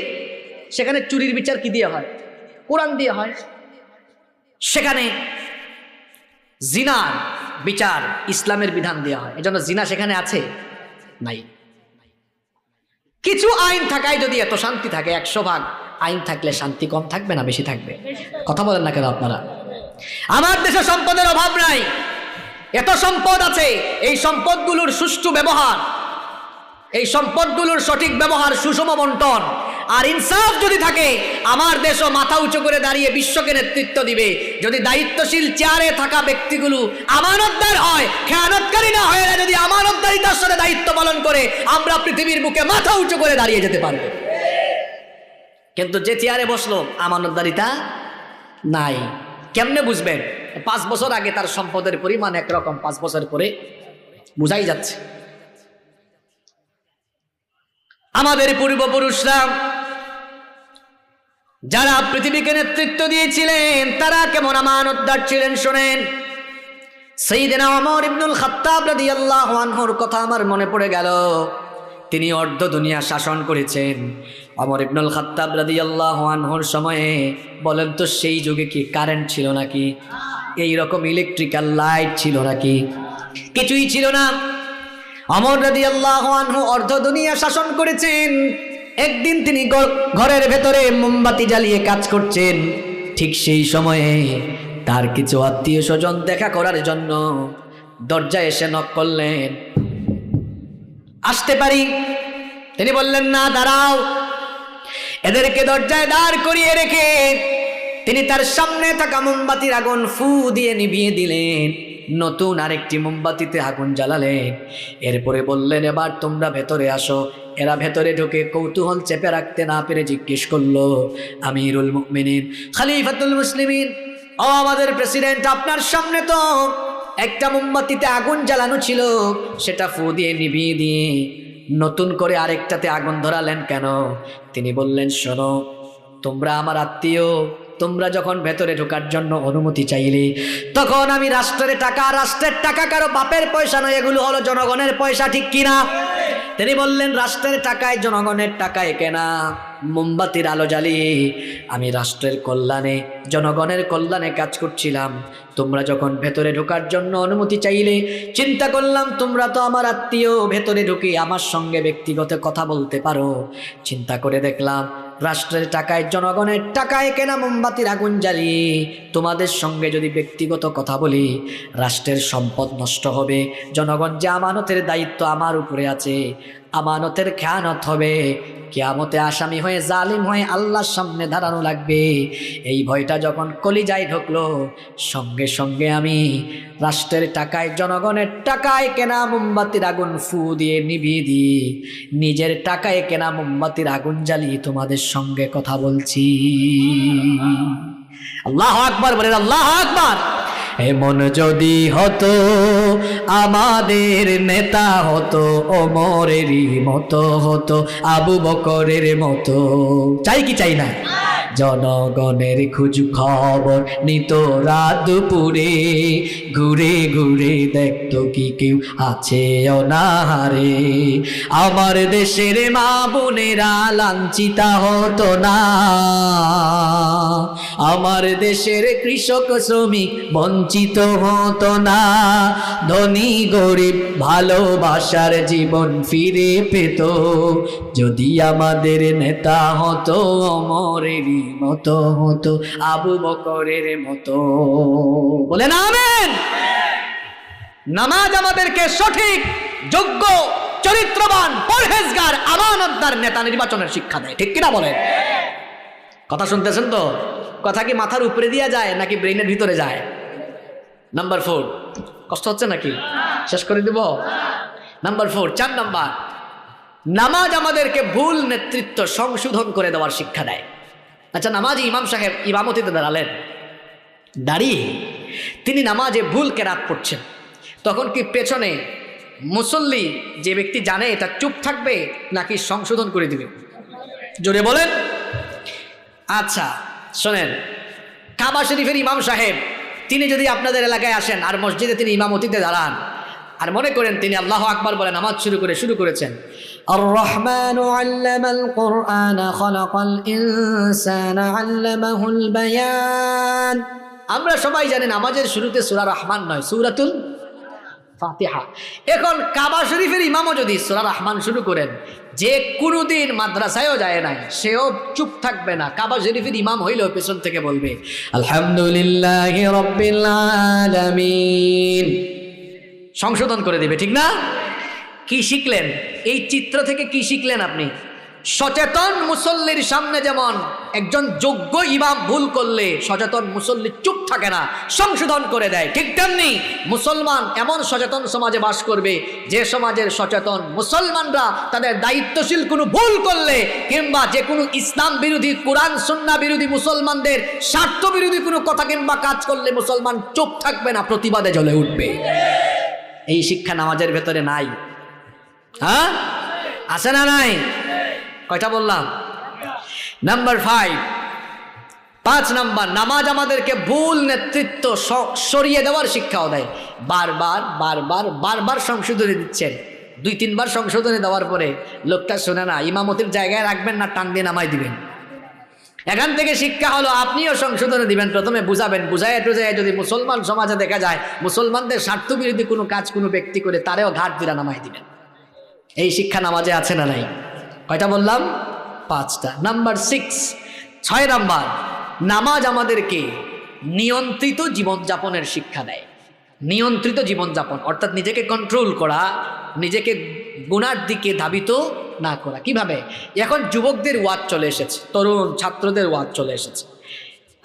S1: সেখানে চুরির বিচার কি দিয়ে হয়? কোরআন দিয়ে হয়। সেখানে জিনার বিচার ইসলামের বিধান দেওয়া হয়। এজন্য জিনা সেখানে আছে নাই। কিছু আইন থাকায় যদি এত শান্তি থাকে, 100% আইন থাকলে শান্তি কম থাকবে না বেশি থাকবে? কথা বলেন না কেন আপনারা? আমার দেশে সম্পদের অভাব নাই, এত সম্পদ আছে। এই সম্পদগুলোর সুষ্ঠু ব্যবহার, এই সম্পদগুলোর সঠিক ব্যবহার, সুষম বন্টন আর ইনসাফ যদি থাকে, আমার দেশও মাথা উঁচু করে দাঁড়িয়ে বিশ্বকে নেতৃত্ব দিবে। যদি দায়িত্বশীল চেয়ারে থাকা ব্যক্তিগুলো আমানতদার হয়, খেয়ানতকারী না হয়, যদি আমানতদারিতার সাথে দায়িত্ব পালন করে, আমরা পৃথিবীর বুকে মাথা উঁচু করে দাঁড়িয়ে যেতে পারবো। কিন্তু যে চেয়ারে বসলো আমানতদারিতা নাই, কেমনে বুঝবেন? 5 বছর আগে তার সম্পদের পরিমাণ একরকম, 5 বছর পরে বুঝাই যাচ্ছে। আমাদের পূর্বপুরুষরা যারা পৃথিবীকে নেতৃত্ব দিয়েছিলেন তারা কেমন আমানতদার ছিলেন শোনেন। সাইয়েদনা ওমর ইবনুল খাত্তাব রাদিয়াল্লাহু আনহুর কথা আমার মনে পড়ে গেল। তিনি অর্ধ দুনিয়া শাসন করেছেন। ওমর ইবনুল খাত্তাব রাদিয়াল্লাহু আনহুর সময়ে বলেন তো সেই যুগে কি কারেন্ট ছিল নাকি? এই রকম ইলেকট্রিক্যাল লাইট ছিল নাকি? কিছুই ছিল না। ওমর রাদিয়াল্লাহু আনহু অর্ধ দুনিয়া শাসন করেছেন। একদিন তিনি ঘরের ভেতরে মোমবাতি জ্বালিয়ে কাজ করছেন। ঠিক সেই সময়ে তার কিছু আত্মীয় স্বজন দেখা করার জন্য দরজায় এসে নক করলেন, আসতে পারি? তিনি বললেন না, দাঁড়াও। এদেরকে দরজায় দাঁড় করিয়ে রেখে তিনি তার সামনে থাকা মোমবাতির আগুন ফু দিয়ে নিভিয়ে দিলেন, নতুন আরেকটি মোমবাতিতে আগুন জ্বালালেন। এরপরে বললেন, এবার তোমরা ভেতরে আসো। এরা ভেতরে ঢুকে কৌতূহল চেপে রাখতে না পেরে জিজ্ঞেস করলো, আমিরুল মুমিনিন, খলিফাতুল মুসলিমিন, ও আমাদের প্রেসিডেন্ট, আপনার সামনে তো একটা মোমবাতিতে আগুন জ্বালানো ছিল, সেটা ফু দিয়ে নিভিয়ে দিয়ে নতুন করে আরেকটাতে আগুন ধরালেন কেন? তিনি বললেন, শোনো, তোমরা আমার আত্মীয়, তোমরা যখন ভেতরে ঢোকার জন্য অনুমতি চাইলে তখন আমি রাষ্ট্রের টাকা কারো বাপের পয়সা নয়, এগুলো হলো জনগণের পয়সা, ঠিক কিনা? তিনি বললেন, রাষ্ট্রের টাকায়, জনগণের টাকায় কেনা মোমবাতির আলো জ্বালিয়ে আমি রাষ্ট্রের কল্যাণে, জনগণের কল্যাণে কাজ করছিলাম। তোমরা যখন ভেতরে ঢোকার জন্য অনুমতি চাইলে চিন্তা করলাম তোমরা তো আমার আত্মীয়, ভেতরে ঢুকে আমার সঙ্গে ব্যক্তিগত কথা বলতে পারো। চিন্তা করে দেখলাম রাষ্ট্রের টাকায়, জনগণের টাকায় কেনা মোমবাতির আগুন জ্বালিয়ে তোমাদের সঙ্গে যদি ব্যক্তিগত কথা বলি, রাষ্ট্রের সম্পদ নষ্ট হবে, জনগণ যে আমানতের দায়িত্ব আমার উপরে আছে, আমানতের খেয়ানত হবে, কিয়ামতে আসামি হয়ে, জালিম হয়ে আল্লাহর সামনে দাঁড়ানো লাগবে। এই ভয়টা যখন কলিজায় ঢুকলো, সঙ্গে সঙ্গে আমি রাষ্ট্রের টাকায়, জনগণের টাকায় কেনা মোমবাতির আগুন ফু দিয়ে নিভিয়ে দিয়ে নিজের টাকায় কেনা মোমবাতির আগুন জ্বালিয়ে তোমাদের সঙ্গে কথা বলছি। আল্লাহু আকবার বলেন, আল্লাহু আকবার। এমন যদি হতো আমাদের নেতা হতো, ওমরেরই মতো হতো, আবু বকরের মতো। চাই কি চাই না? জনগণের খোঁজ খবর নিত রাত দুপুরে, ঘুরে ঘুরে দেখতো কি কেউ আছে অনাহারে। আমার দেশের মা বোনেরা লাঞ্ছিতা হতো না, আমার দেশের কৃষক শ্রমিক বঞ্চিত হতো না, ধনী গরিব ভালোবাসার জীবন ফিরে পেত, যদি আমাদের নেতা হতো ওমরেরই মতো হতো, আবু বকরের মতো। বলেন আমিন। নামাজ আমাদেরকে সঠিক, যোগ্য, চরিত্রবান, পরহেজগার, আমানতদার নেতা নির্বাচনের শিক্ষা দেয়, ঠিক কিনা বলেন? কথা শুনতেছেন তো? কথা কি মাথার উপরে দিয়া যায় নাকি ব্রেইনের ভিতরে যায়? নাম্বার 4, কষ্ট হচ্ছে নাকি? শেষ করে দিব। নাম্বার 4, 4 নাম্বার, নামাজ আমাদেরকে ভুল নেতৃত্ব সংশোধন করে দেওয়ার শিক্ষা দেয়। আচ্ছা, নামাজি ইমাম সাহেব ইমামতিতে দাঁড়ালেন, দাঁড়িয়ে তিনি নামাজে ভুল কেরাত পড়ছেন, তখন কি পেছনে মুসল্লি যে ব্যক্তি জানে এটা চুপ থাকবে নাকি সংশোধন করে দিবে? জোরে বলেন। আচ্ছা শোনেন, কাবা শরীফের ইমাম সাহেব তিনি যদি আপনাদের এলাকায় আসেন আর মসজিদে তিনি ইমামতিতে দাঁড়ান আর মনে করেন তিনি আল্লাহু আকবার বলে নামাজ শুরু করেছেন, আর রহমানু আল্লামাল কুরআনা খালাকাল ইনসানা আল্লামাহুল বায়ান। আমরা সবাই জানি নামাজের শুরুতে সূরা রহমান নয়, সূরাতুল ফাতিহা। এখন কাবা শরীফের ইমামও যদি সূরা রহমান শুরু করেন, যে কোনোদিন মাদ্রাসায়ও যায় নাই সেও চুপ থাকবে না, কাবা শরীফের ইমাম হইলেও পেছন থেকে বলবে আলহামদুলিল্লাহি রাব্বিল আলামিন, সংশোধন করে দিবে, ঠিক না? কি শিখলেন এই চিত্র থেকে? কি শিখলেন আপনি? সচেতন মুসল্লির সামনে যেমন একজন যোগ্য ইমাম ভুল করলে সচেতন মুসল্লি চুপ থাকে না, সংশোধন করে দেয়, ঠিক তেমনি মুসলমান এমন সচেতন সমাজে বাস করবে যে সমাজের সচেতন মুসলমানরা তাদের দায়িত্বশীল কোনো ভুল করলে কিংবা যে কোনো ইসলাম বিরোধী, কোরআন সুন্নাহ বিরোধী, মুসলমানদের স্বার্থ বিরোধী কোনো কথা কিংবা কাজ করলে মুসলমান চুপ থাকবে না, প্রতিবাদে জ্বলে উঠবে। এই শিক্ষা নামাজের ভেতরে নাই। হ্যাঁ, আছে না নাই? কয়টা বললাম? নাম্বার 5 নাম্বার, নামাজ আমাদেরকে ভুল নেতৃত্ব সরিয়ে দেওয়ার শিক্ষাও দেয়। বারবার সংশোধনী দিচ্ছেন, 2-3 বার সংশোধনী দেওয়ার পরে লোকটা শোনে না, ইমামতির জায়গায় রাখবেন না, টান দিয়ে নামাই দিবেন। এখান থেকে শিক্ষা হলো আপনিও সংশোধনী দিবেন, প্রথমে বুঝাবেন, বুঝাইয়া যদি মুসলমান সমাজে দেখা যায় মুসলমানদের স্বার্থ বিরোধী কোনো কাজ কোনো ব্যক্তি করে তারেও ঘাট দিয়ে নামাই দিবেন। এই শিক্ষা নামাজে আছে না নাই? কয়টা বললাম? 5টা। নাম্বার 6 নাম্বার, নামাজ আমাদেরকে নিয়ন্ত্রিত জীবনযাপনের শিক্ষা দেয়। নিয়ন্ত্রিত জীবনযাপন অর্থাৎ নিজেকে কন্ট্রোল করা, নিজেকে গুনার দিকে ধাবিত না করা। কিভাবে? এখন যুবকদের ওয়াজ চলে এসেছে, তরুণ ছাত্রদের ওয়াজ চলে এসেছে।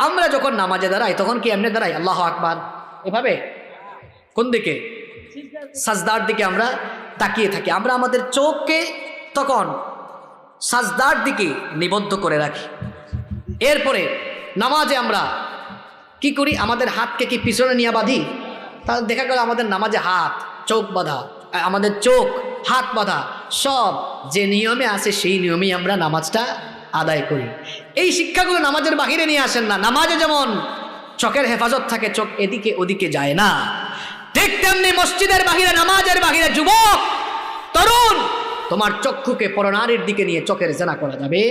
S1: আমরা যখন নামাজে দাঁড়াই তখন কি এমনি দাঁড়াই আল্লাহু আকবার এভাবে? কোন দিকে? সাজদার দিকে আমরা তাকিয়ে থাকি। আমরা আমাদের চোখকে তখন সাজদার দিকে নিবদ্ধ করে রাখি। এরপরে নামাজে আমরা কি করি? আমাদের হাতকে কি পিছনে নিয়ে বাঁধি? তাহলে দেখা গেল আমাদের নামাজে হাত, চোখ বাঁধা, আমাদের চোখ হাত বাঁধা, সব যে নিয়মে আছে সেই নিয়মেই আমরা নামাজটা আদায় করি। এই শিক্ষাগুলো নামাজের বাহিরে নিয়ে আসেন না। নামাজে যেমন চোখের হেফাজত থাকে, চোখ এদিকে ওদিকে যায় না, ঠিক তেমনি মসজিদের বাহিরে, নামাজের বাহিরে যুবক তরুণ তোমার চক্ষুকে পরনারীর দিকে নিয়ে চোখের জেনা করা যাবে।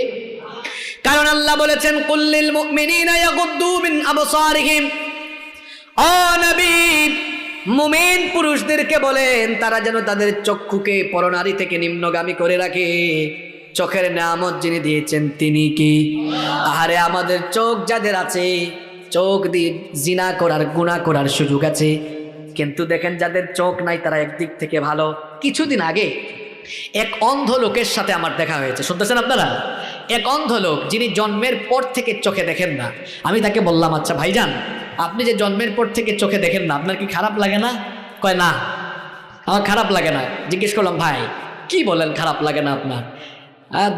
S1: কারণ আল্লাহ বলেছেন কুল্লিল মুমিনিনা ইয়াগুদ্দু মিন আবসারিহিম। ও নবী, মুমিন পুরুষদেরকে বলেন তারা যেন তাদের চক্ষুকে পরনারী থেকে নিম্নগামী করে রাখে। চোখের নিয়ামত যিনি দিয়েছেন তিনি কি? আরে আমাদের চোখ যাদের আছে, চোখ দিয়ে জিনা করার, গুনাহ করার সুযোগ আছে। কিন্তু দেখেন যাদের চোখ নাই তারা একদিক থেকে ভালো। কিছুদিন আগে এক অন্ধ লোকের সাথে আমার দেখা হয়েছে, শুনতেছেন আপনারা? এক অন্ধ লোক যিনি জন্মের পর থেকে চোখে দেখেন না। আমি তাকে বললাম, আচ্ছা ভাইজান, আপনি যে জন্মের পর থেকে চোখে দেখেন না, আপনার কি খারাপ লাগে না? কয় না, আমার খারাপ লাগে না। জিজ্ঞেস করলাম, ভাই কি বলেন খারাপ লাগে না আপনার?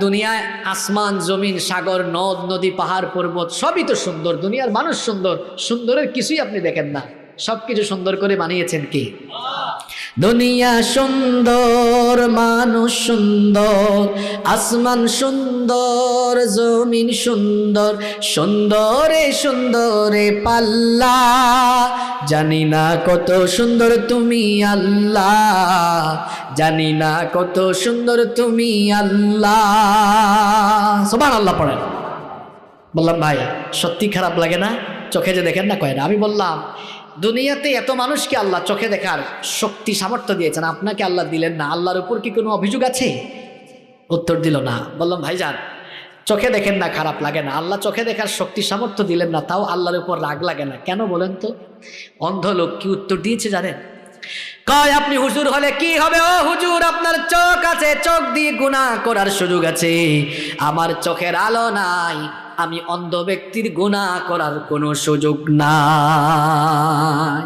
S1: দুনিয়ায় আসমান জমিন সাগর নদ নদী পাহাড় পর্বত সবই তো সুন্দর, দুনিয়ার মানুষ সুন্দর, সুন্দরের কিছুই আপনি দেখেন না। সবকিছু সুন্দর করে বানিয়েছেন কি? দুনিয়া সুন্দর, মানুষ সুন্দর, আসমান সুন্দর, জমিন সুন্দর, সুন্দরে সুন্দরে পাল্লা, জানি না কত সুন্দর তুমি আল্লাহ, জানি না কত সুন্দর তুমি আল্লাহ। সুবহানাল্লাহ পড়েন। বললাম, ভাই সত্যি খারাপ লাগে না? চোখে যে দেখেন না? কয় না। আমি বললাম, দুনিয়াতে এত মানুষকে আল্লাহ চোখে দেখার শক্তি সামর্থ্য দিয়েছেন, আপনাকে আল্লাহ দিলেন না, আল্লাহর উপর কি কোনো অভিযোগ আছে? উত্তর দিল না। বললাম, ভাইজান চোখে দেখেন না খারাপ লাগে না, আল্লাহ চোখে দেখার শক্তি সামর্থ্য দিলেন না, তাও আল্লাহর উপর রাগ লাগে না কেন বলেন তো? অন্ধ লোক কি উত্তর দিয়েছে জানেন? কয়, আপনি হুজুর হলে কি হবে? ও হুজুর, আপনার চোখ আছে, চোখ দিয়ে গুনাহ করার সুযোগ আছে, আমার চোখের আলো নাই, আমি অন্ধ ব্যক্তির গুনাহ করার কোনো সুযোগ নাই।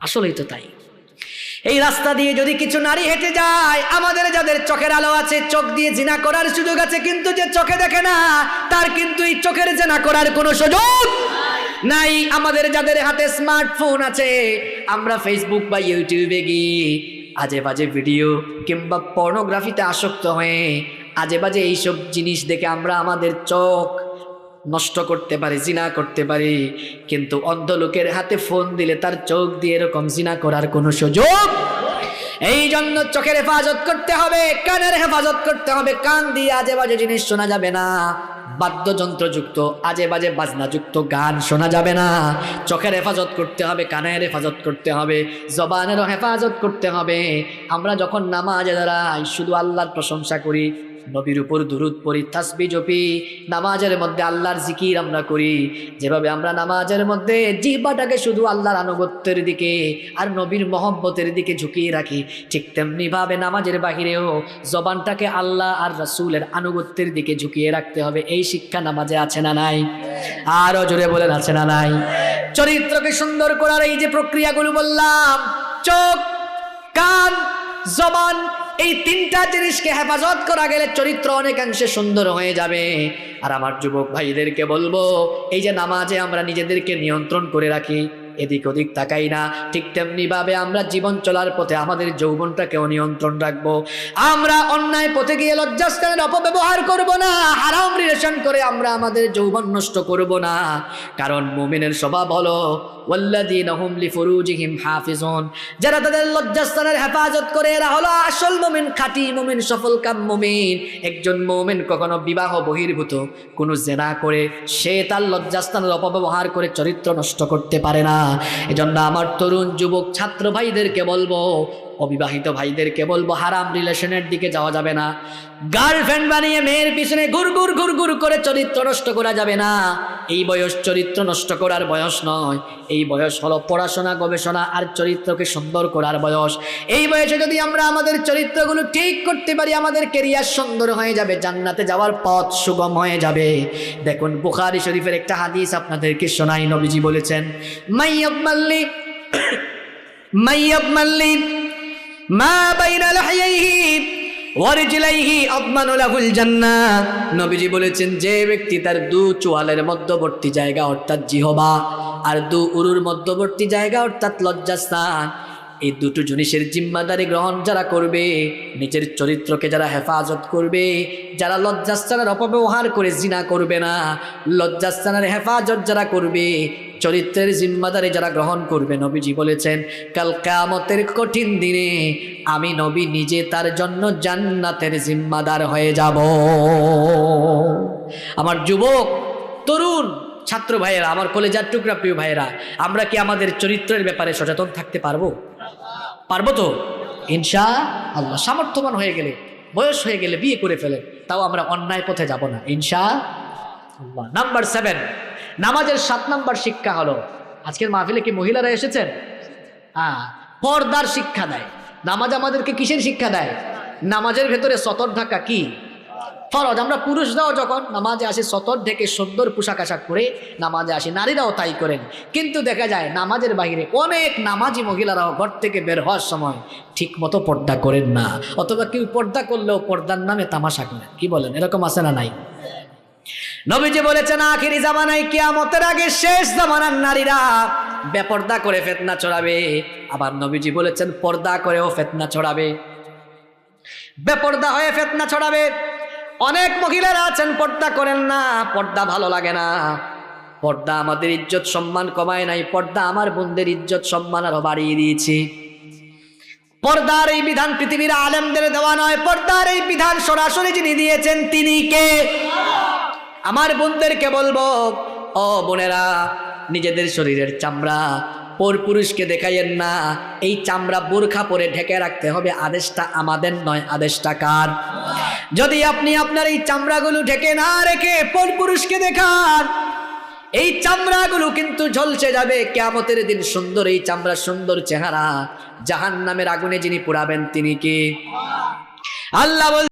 S1: আসলেই তো তাই। এই রাস্তা দিয়ে যদি কিছু নারী হেঁটে যায়, আমাদের যাদের চোখের আলো আছে, চোখ দিয়ে জিনা করার সুযোগ আছে, কিন্তু যে চোখে দেখে না তার কিন্তু এই চোখের জিনা করার কোনো সুযোগ নাই। আমাদের যাদের হাতে স্মার্টফোন আছে, আমরা ফেসবুক বা ইউটিউবে গিয়ে আজে বাজে ভিডিও কিংবা পর্নোগ্রাফিতে আসক্ত হয়ে আজে বাজে এইসব জিনিস দেখে আমরা আমাদের চোখ নষ্ট করতে পারি, জিনা করতে পারি। কিন্তু অন্ধ লোকের হাতে ফোন দিলে তার চোখ দিয়ে এরকম জিনা করার কোনো সুযোগ। এই জন্য চোখের হেফাজত করতে হবে, কানের হেফাজত করতে হবে। কান দিয়ে আজে বাজে জিনিস শোনা যাবে না, বাদ্যযন্ত্রযুক্ত আজে বাজে বাজনাযুক্ত গান শোনা যাবে না। চোখের হেফাজত করতে হবে, কানের হেফাজত করতে হবে, জবানেরও হেফাজত করতে হবে। আমরা যখন নামাজে দাঁড়াই শুধু আল্লাহর প্রশংসা করি, নবীর উপর দুরূদ পড়ি, তাসবিহ জপি, নামাজের মধ্যে আল্লাহর জিকির আমরা করি। যেভাবে আমরা নামাজের মধ্যে জিহ্বাটাকে শুধু আল্লাহর আনুগত্যের দিকে আর নবীর মহব্বতের দিকে ঝুঁকিয়ে রাখি, ঠিক তেমনি ভাবে নামাজের বাহিরেও জবানটাকে আল্লাহ আর রাসূলের আনুগত্যের দিকে ঝুঁকিয়ে রাখতে হবে। এই শিক্ষা নামাজে আছে না নাই? আরো জোরে বলেন, আছে না নাই? চরিত্রকে সুন্দর করার এই যে প্রক্রিয়াগুলো বললাম, চোখ, কান, জবান, এই তিনটা জিনিসকে হেফাজত করা গেলে চরিত্র অনেকাংশে সুন্দর হয়ে যাবে। আর আমার যুবক ভাইদেরকে বলবো, এই যে নামাজে আমরা নিজেদেরকে নিয়ন্ত্রণ করে রাখি, এদিক ওদিক তাকাই না, ঠিক তেমনি ভাবে আমরা জীবন চলার পথে আমাদের যৌবনটাকেও নিয়ন্ত্রণ রাখবো। আমরা অন্যায় পথে গিয়ে লজ্জাস্থানের অপব্যবহার করব না, হারাম রিলেশন করে আমরা আমাদের যৌবন নষ্ট করব না। কারণ মুমিনের স্বভাব হলো ওয়াল্লাযীনা হুম লিফুরুজিহিম হাফিজুন, যারা তাদের লজ্জাস্থানের হেফাজত করে এরা হলো আসল মুমিন, খাঁটি মুমিন, সফলকাম মুমিন। একজন মুমিন কখনো বিবাহ বহির্ভূত কোনো জেনা করে সে তার লজ্জাস্থানের অপব্যবহার করে চরিত্র নষ্ট করতে পারে না। এজন্য আমার তরুণ যুবক ছাত্র ভাইদেরকে বলবো, অবিবাহিত ভাইদেরকে বলবো হারাম রিলেশনের দিকে যাওয়া যাবে না। গার্লফ্রেন্ড বানিয়ে মেয়ের পিছনে ঘুর করে চরিত্র নষ্ট করা যাবে না। এই বয়স চরিত্র নষ্ট করার বয়স নয়, এই বয়স হলো পড়াশোনা, গবেষণা আর চরিত্রকে সুন্দর করার বয়স। এই বয়সে যদি আমরা আমাদের চরিত্রগুলো ঠিক করতে পারি, আমাদের কেরিয়ার সুন্দর হয়ে যাবে, জান্নাতে যাওয়ার পথ সুগম হয়ে যাবে। দেখুন বুখারী শরীফের একটা হাদিস আপনাদেরকে শোনাই। নবীজি বলেছেন, মাইয়াবমাল্লি মা বাইনা লাহইহি ওয়া রিজলাইহি আদমানু লাহুল জান্নাহ। নবীজি বলেছেন, যে ব্যক্তি তার দু চোয়ালের মধ্যবর্তী জায়গা অর্থাৎ জিহবা আর দু উরুর মধ্যবর্তী জায়গা অর্থাৎ লজ্জাস্থান, এই দুটো জিনিসের জিম্মাদারি গ্রহণ যারা করবে, নিজের চরিত্রকে যারা হেফাজত করবে, যারা লজ্জাস্থানের অপব্যবহার করে জিনা করবে না, লজ্জাস্থানের হেফাজত যারা করবে, চরিত্রের জিম্মাদারি যারা গ্রহণ করবে, নবীজি বলেছেন কাল কিয়ামতের কঠিন দিনে আমি নবী নিজে তার জন্য জান্নাতের জিম্মাদার হয়ে যাব। আমার যুবক তরুণ ছাত্র ভাইয়েরা, আমার কলেজার টুকরা প্রিয় ভাইয়েরা, আমরা কি আমাদের চরিত্রের ব্যাপারে সচেতন থাকতে পারবো? পারবো তো ইনশাআল্লাহ। সামর্থ্যবান হয়ে গেলে, বয়স হয়ে গেলে বিয়ে করে ফেলে, তাও আমরা অন্যায় পথে যাব না ইনশাআল্লাহ। নাম্বার 7, নামাজের 7 নাম্বার শিক্ষা হলো, আজকের মাহফিলে কি মহিলারা এসেছেন? পর্দার শিক্ষা দেয়। নামাজ আমাদেরকে কিসের শিক্ষা দেয়? নামাজের ভেতরে সতর ঢাকা কি ফরজ। আমরা পুরুষরাও যখন নামাজে আসি সতর ঢেকে সুন্দর পোশাক আশাক করে নামাজে আসি, নারীরাও তাই করেন। কিন্তু দেখা যায় নামাজের বাইরে অনেক নামাজি মহিলারাও ঘর থেকে বের হওয়ার সময় ঠিক মতো পর্দা করেন না, অথবা কেউ পর্দা করলেও পর্দার নামে তামাশা করেন। কি বলেন, এরকম আছে না নাই? নবীজি বলেছেন আখিরি জামানায় কিয়ামতের আগে শেষ জামানার নারীরা বেপর্দা করে ফিতনা ছড়াবে। আবার নবীজি বলেছেন পর্দা করেও ফিতনা ছড়াবে, বেপর্দা হয়ে ফিতনা ছড়াবে। অনেক মহিলারা আছেন পর্দা করেন না, পর্দা ভালো লাগে না। পর্দা আমাদের ইজ্জত সম্মান কমায় নাই, পর্দা আমার বোনদের ইজ্জত সম্মান আরো বাড়িয়ে দিয়েছে। পর্দার এই বিধান পৃথিবীর আলেমদের দেওয়া নয়, পর্দার এই বিধান সরাসরি যিনি দিয়েছেন তিনি কে? আমার বোনদেরকে বলবো, ও বোনেরা, নিজেদের শরীরের চামড়া পরপুরুষকে দেখাইয়েন না। এই চামড়া বোরখা পরে ঢেকে রাখতে হবে, আদেশটা আমাদের নয়, আদেশটা কার? যদি আপনি আপনার এই চামড়াগুলো ঢেকে না রেখে পরপুরুষকে দেখান, এই চামড়াগুলো কিন্তু ঝলসে যাবে কিয়ামতের দিন। সুন্দর এই চামড়া, সুন্দর চেহারা জাহান্নামের আগুনে যিনি পোড়াবেন তিনি কে? আল্লাহ বল